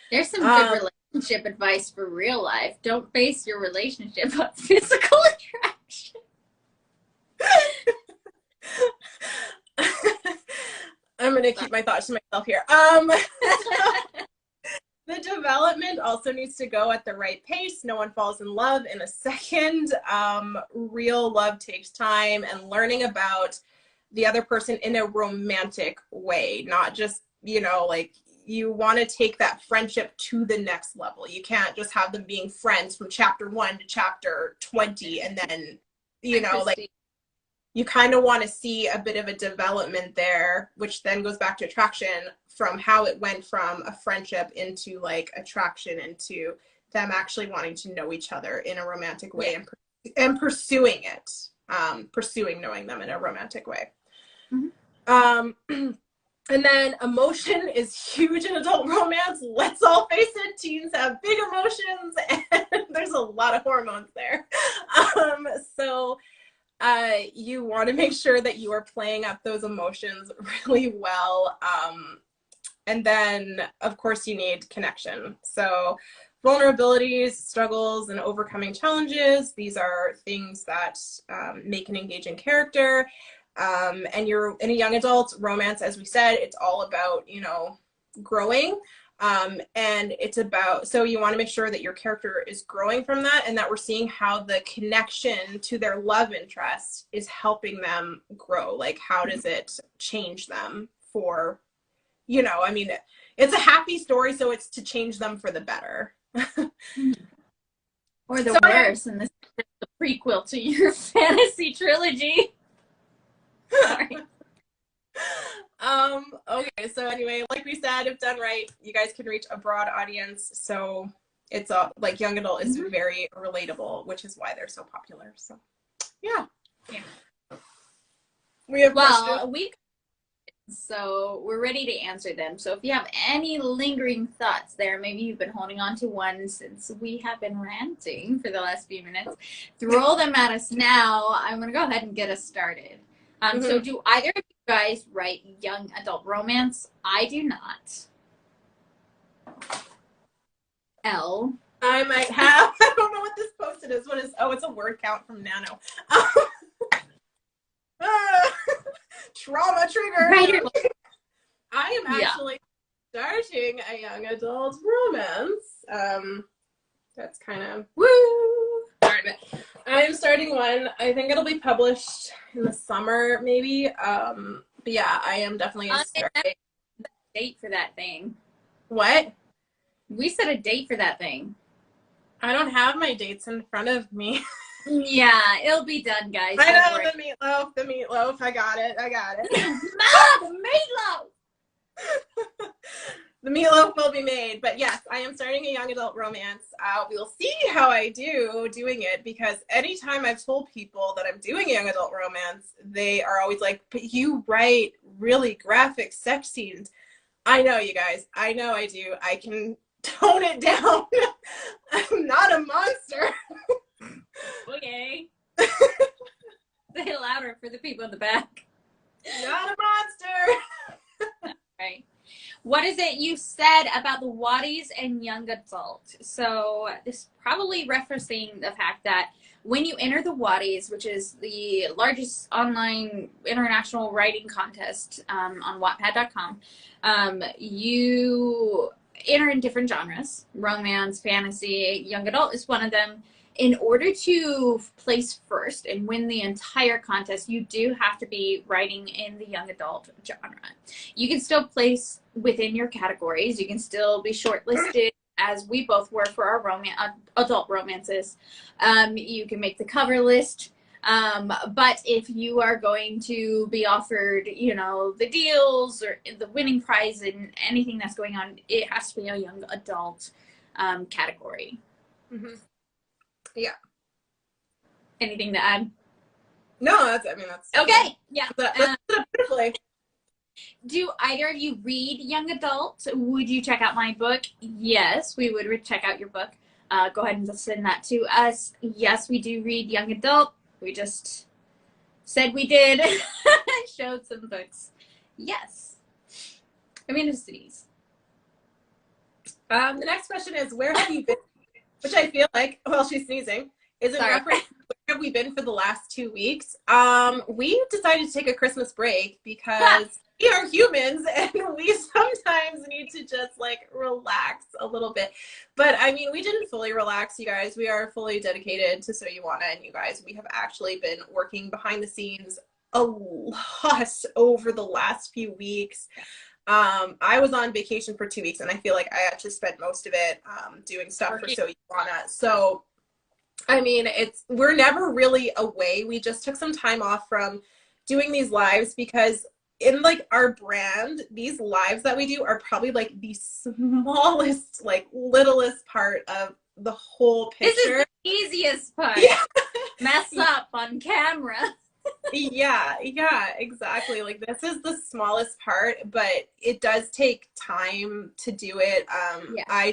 There's some good relationship advice for real life. Don't base your relationship on physical attraction. I'm going to keep my thoughts to myself here. The development also needs to go at the right pace. No one falls in love in a second. Real love takes time, and learning about the other person in a romantic way, not just, you know, like, you want to take that friendship to the next level. You can't just have them being friends from chapter 1 to chapter 20 and then, you know, like, you kind of want to see a bit of a development there, which then goes back to attraction, from how it went from a friendship into like attraction into them actually wanting to know each other in a romantic way, and pursuing it, pursuing knowing them in a romantic way. And then emotion is huge in adult romance. Let's all face it, teens have big emotions and there's a lot of hormones there. So you want to make sure that you are playing up those emotions really well. And then, of course, you need connection. So vulnerabilities, struggles, and overcoming challenges, these are things that make an engaging character. And you're in a young adult romance, as we said, it's all about, you know, growing. And it's about, so you want to make sure that your character is growing from that, and that we're seeing how the connection to their love interest is helping them grow. Like, how does it change them for, you know, I mean, it's a happy story, so it's to change them for the better. Or the worse, and this is the prequel to your fantasy trilogy. Sorry. Okay, so anyway, like we said, if done right, you guys can reach a broad audience. So it's like young adult is very relatable, which is why they're so popular. So yeah. We have so we're ready to answer them. So if you have any lingering thoughts there, maybe you've been holding on to one since we have been ranting for the last few minutes, throw them at us now. I'm going to go ahead and get us started. So do either of you guys write young adult romance? I do not. Elle? I might have. I don't know what this post-it is. What is, oh, it's a word count from Nano. Trauma trigger. Right. I am actually starting a young adult romance. That's kind of woo. I'm starting one. I think it'll be published in the summer, maybe. But yeah, I am definitely starting. Date for that thing. What? We set a date for that thing. I don't have my dates in front of me. Yeah, it'll be done, guys. I know, the meatloaf. I got it. The meatloaf! The meatloaf will be made. But yes, I am starting a young adult romance. We'll see how I do doing it, because anytime I've told people that I'm doing a young adult romance, they are always like, but you write really graphic sex scenes. I know, you guys. I know I do. I can tone it down. I'm not a monster. Okay. Say it louder for the people in the back. Not a monster. Right. What is it you said about the Waddies and young adult? So this is probably referencing the fact that when you enter the Waddies, which is the largest online international writing contest on Wattpad.com, you enter in different genres. Romance, fantasy, young adult is one of them. In order to place first and win the entire contest, you do have to be writing in the young adult genre. You can still place within your categories. You can still be shortlisted, as we both were for our adult romances. You can make the cover list. But if you are going to be offered, you know, the deals or the winning prize and anything that's going on, it has to be a young adult category. Mm-hmm. Yeah. Anything to add? No, that's okay. Yeah. That's beautifully. Do either of you read young adult? Would you check out my book? Yes, we would check out your book. Go ahead and send that to us. Yes, we do read young adult. We just said we did. Showed some books. Yes. I'm into cities. The next question is, where have you been? Which I feel like, while she's sneezing, is in reference to where have we been for the last 2 weeks. We decided to take a Christmas break because we are humans and we sometimes need to just like relax a little bit. But I mean, we didn't fully relax, you guys. We are fully dedicated to So You Wanna, and you guys, we have actually been working behind the scenes a lot over the last few weeks. I was on vacation for 2 weeks, and I feel like I actually spent most of it doing stuff for So You Wanna. So I mean, we're never really away. We just took some time off from doing these lives because in like our brand, these lives that we do are probably like the smallest, like littlest part of the whole picture. This is the easiest part. Yeah. Mess up on camera. Yeah, exactly. Like this is the smallest part, but it does take time to do it. Yeah. I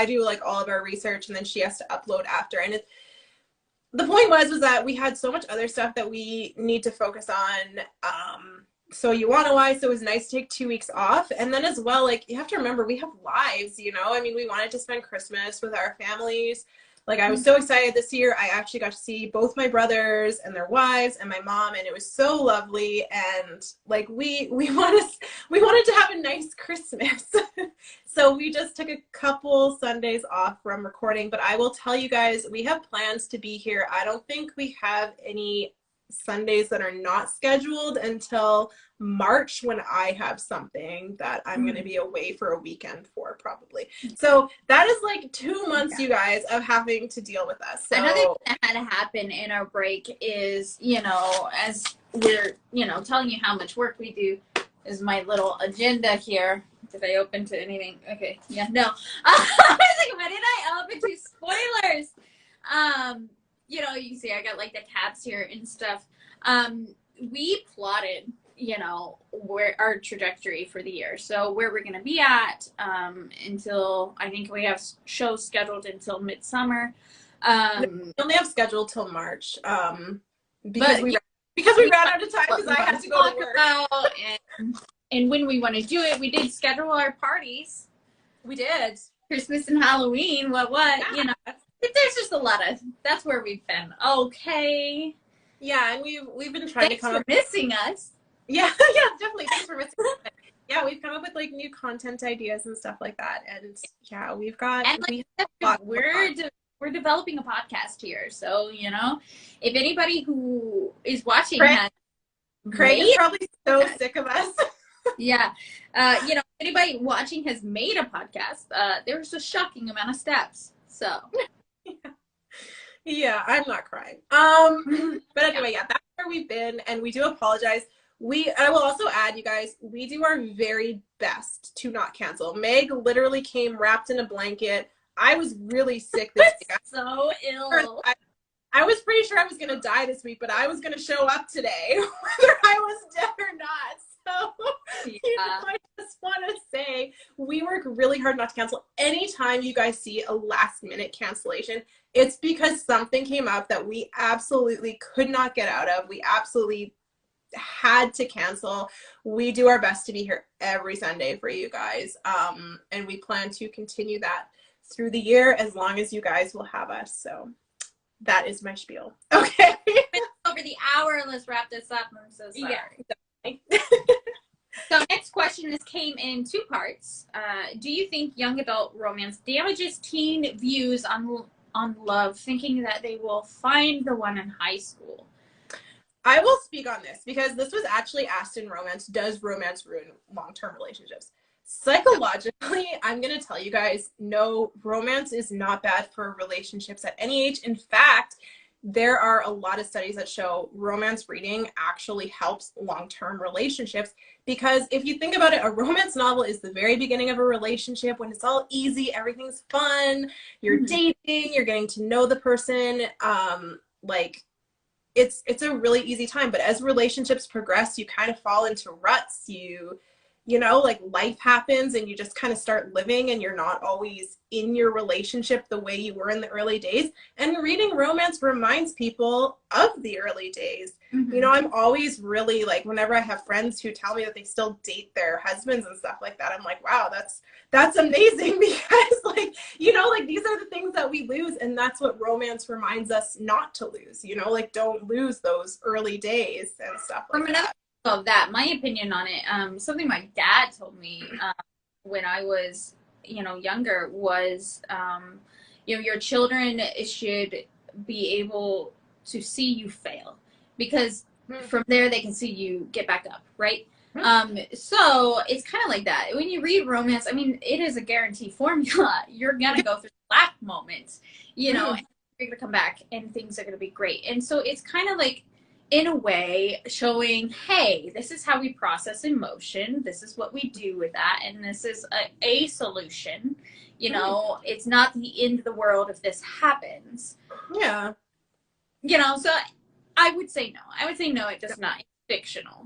do like all of our research, and then she has to upload after. And the point was that we had so much other stuff that we need to focus on. So You Wanna Why, so it was nice to take 2 weeks off. And then as well, like you have to remember, we have lives, you know? I mean, we wanted to spend Christmas with our families. Like I was so excited this year. I actually got to see both my brothers and their wives and my mom, and it was so lovely. And like we wanted to have a nice Christmas. So we just took a couple Sundays off from recording, but I will tell you guys, we have plans to be here. I don't think we have any Sundays that are not scheduled until March, when I have something that I'm going to be away for a weekend for, probably. So that is like 2 months, you guys, of having to deal with us. So, another thing that had to happen in our break is, you know, as we're, you know, telling you how much work we do, is my little agenda here. Did I open to anything? Okay, yeah, no. I was like, when did I open to spoilers? You know, you see I got like the tabs here and stuff. We plotted, you know, where our trajectory for the year. So where we're going to be at until, I think we have shows scheduled until midsummer. We only have scheduled till March because we ran out of time because I had to go to work. And when we want to do it, we did schedule our parties. We did. Christmas and Halloween, what, yeah. You know. There's just a lot of, that's where we've been. Okay. Yeah, and we've been trying to come up. Missing us. Yeah, definitely. Thanks for missing us. Yeah, we've come up with like new content ideas and stuff like that. And yeah, we've got, and like, we're developing a podcast here. So, you know, if anybody who is watching Craig is probably so sick of us. Yeah. You know, if anybody watching has made a podcast, there's a shocking amount of steps. So yeah, I'm not crying. But anyway, yeah, that's where we've been, and we do apologize. I will also add, you guys, we do our very best to not cancel. Meg literally came wrapped in a blanket. I was really sick this week. So ill. I was pretty sure I was going to die this week, but I was going to show up today, whether I was dead or not. So, you know, I just want to say we work really hard not to cancel. Anytime you guys see a last minute cancellation, it's because something came up that we absolutely could not get out of. We absolutely had to cancel. We do our best to be here every Sunday for you guys. And we plan to continue that through the year as long as you guys will have us. So that is my spiel. Okay. Over the hour, let's wrap this up. I'm so sorry. Yeah. So next question, this came in 2 parts. Do you think young adult romance damages teen views on love, thinking that they will find the one in high school? I will speak on this because this was actually asked in Romance. Does romance ruin long-term relationships? Psychologically, I'm going to tell you guys, no, romance is not bad for relationships at any age. In fact, there are a lot of studies that show romance reading actually helps long-term relationships, because if you think about it, a romance novel is the very beginning of a relationship when it's all easy, everything's fun, you're dating, you're getting to know the person, like it's a really easy time. But as relationships progress, you kind of fall into ruts, you know, like life happens and you just kind of start living and you're not always in your relationship the way you were in the early days. And reading romance reminds people of the early days. You know, I'm always really like, whenever I have friends who tell me that they still date their husbands and stuff like that, I'm like, wow, that's amazing, because like, you know, like these are the things that we lose, and that's what romance reminds us not to lose, you know, like don't lose those early days and stuff like that. of that, my opinion on it, something my dad told me when I was, younger was, your children should be able to see you fail, because from there they can see you get back up, right? So it's kind of like that. When you read romance, I mean, it is a guaranteed formula. You're gonna go through black moments, and you're gonna come back and things are gonna be great. And so it's kind of like, in a way, showing, hey, this is how we process emotion. This is what we do with that, and this is a solution. It's not the end of the world if this happens. Yeah. So I would say no. I would say no, it does not. It's fictional,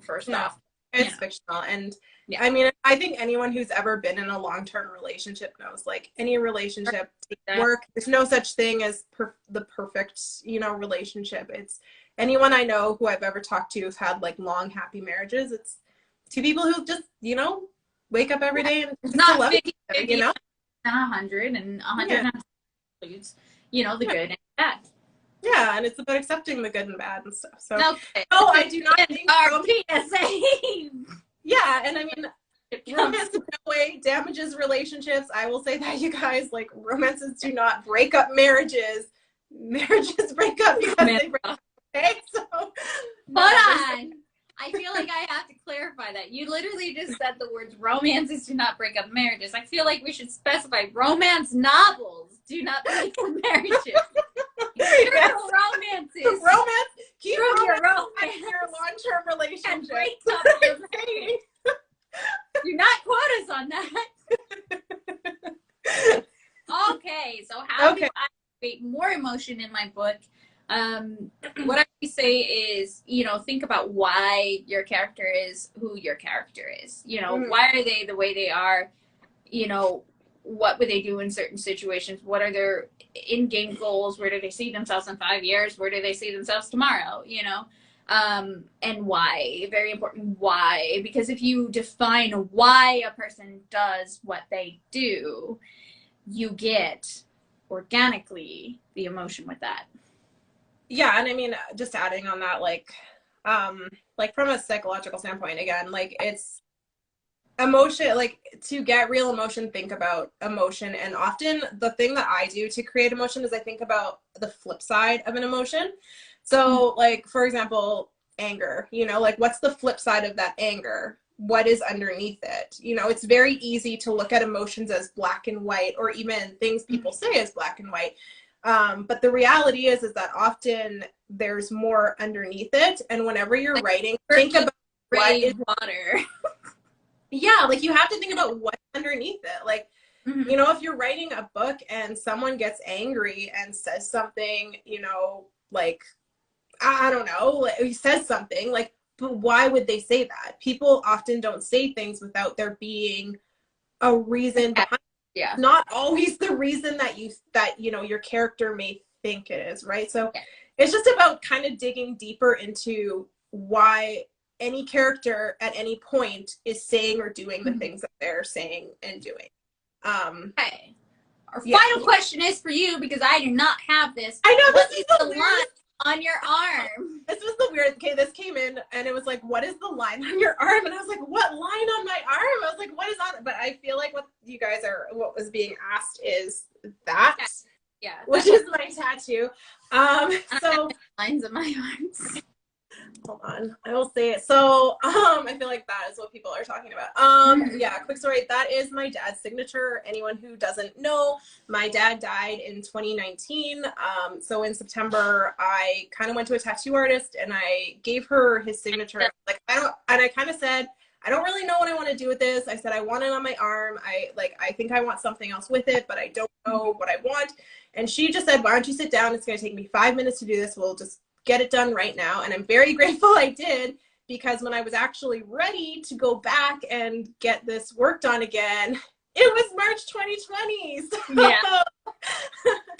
first off. It's fictional. And I mean, I think anyone who's ever been in a long-term relationship knows, like, any relationship takes work. There's no such thing as the perfect, relationship. It's anyone I know who I've ever talked to who's had, like, long, happy marriages. It's two people who just, wake up every day and it's not love 50, each other, and 100 and 100 includes, the good and bad. Yeah, and it's about accepting the good and bad and stuff. So, okay. No, I do not think our PSA. Yeah, and I mean, romance in no way damages relationships. I will say that, you guys, like, romances do not break up marriages. Marriages break up because they break up. Okay, so hold on. I feel like I have to clarify that. You literally just said the words romances do not break up marriages. I feel like we should specify romance novels do not break up marriages. Romances. Keep your romance in your long-term relationship. Break up your marriage. Do not quote us on that. Okay, so how do I create more emotion in my book? What I say is, think about why your character is who your character is. Why are they the way they are? What would they do in certain situations? What are their in-game goals? Where do they see themselves in 5 years? Where do they see themselves tomorrow? And why? Very important, why? Because if you define why a person does what they do, you get organically the emotion with that. Yeah, and I mean, just adding on that, like from a psychological standpoint, again, like, it's emotion, like, to get real emotion, think about emotion. And often the thing that I do to create emotion is I think about the flip side of an emotion. So, like, for example, anger, like, what's the flip side of that anger? What is underneath it? It's very easy to look at emotions as black and white, or even things people say as black and white. But the reality is that often there's more underneath it. And whenever you're writing, think about what is water. Yeah, like, you have to think about what's underneath it. Like, if you're writing a book and someone gets angry and says something, like, I don't know, like, he says something, like, but why would they say that? People often don't say things without there being a reason behind. Yeah. Not always the reason that your character may think it is, right? So it's just about kind of digging deeper into why any character at any point is saying or doing the things that they're saying and doing. Okay. Our final question is for you, because I do not have this. I know, what this is the line on your arm? This was the weird. Okay, this came in and it was like, what is the line on your arm? And I was like, what line on my arm? I was like, what is on? But I feel like what was being asked is that. Yeah. Which is my tattoo. So lines on my arms. Hold on, I will say it. So, I feel like that is what people are talking about. Yeah, quick story. That is my dad's signature. Anyone who doesn't know, my dad died in 2019. So in September, I kind of went to a tattoo artist and I gave her his signature. Like, I kind of said, I don't really know what I want to do with this. I said, I want it on my arm. I think I want something else with it, but I don't know what I want. And she just said, why don't you sit down? It's going to take me 5 minutes to do this. We'll just get it done right now. And I'm very grateful I did, because when I was actually ready to go back and get this worked on again, it was March 2020. So yeah.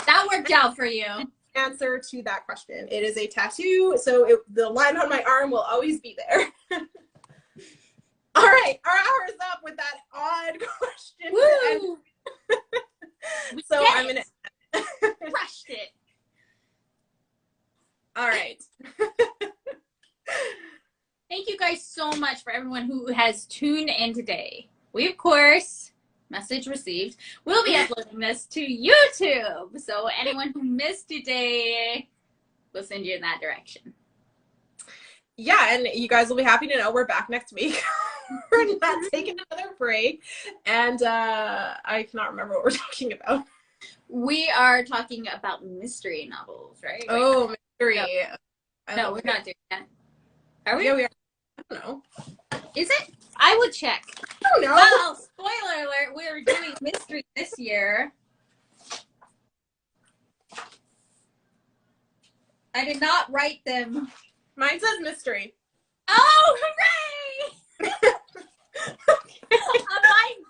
That worked out for you. Answer to that question. It is a tattoo, so the line on my arm will always be there. All right, our hour is up with that odd question. Woo! So I'm gonna crushed it. All right. Thank you guys so much for everyone who has tuned in today. We, of course, message received, will be uploading this to YouTube. So anyone who missed today, we'll send you in that direction. Yeah, and you guys will be happy to know we're back next week. We're not taking another break. And I cannot remember what we're talking about. We are talking about mystery novels, right? Oh, mystery. No, we're not doing that. Are we? Yeah, we are. I don't know. Is it? I would check. I don't know. Well, spoiler alert, we're doing mystery this year. I did not write them. Mine says mystery. Oh, hooray!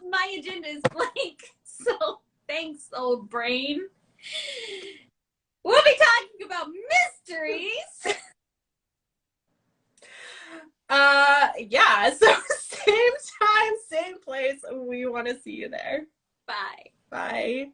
my agenda is blank, so thanks, old brain. We'll be talking about mysteries. Yeah, so same time, same place. We want to see you there. Bye. Bye.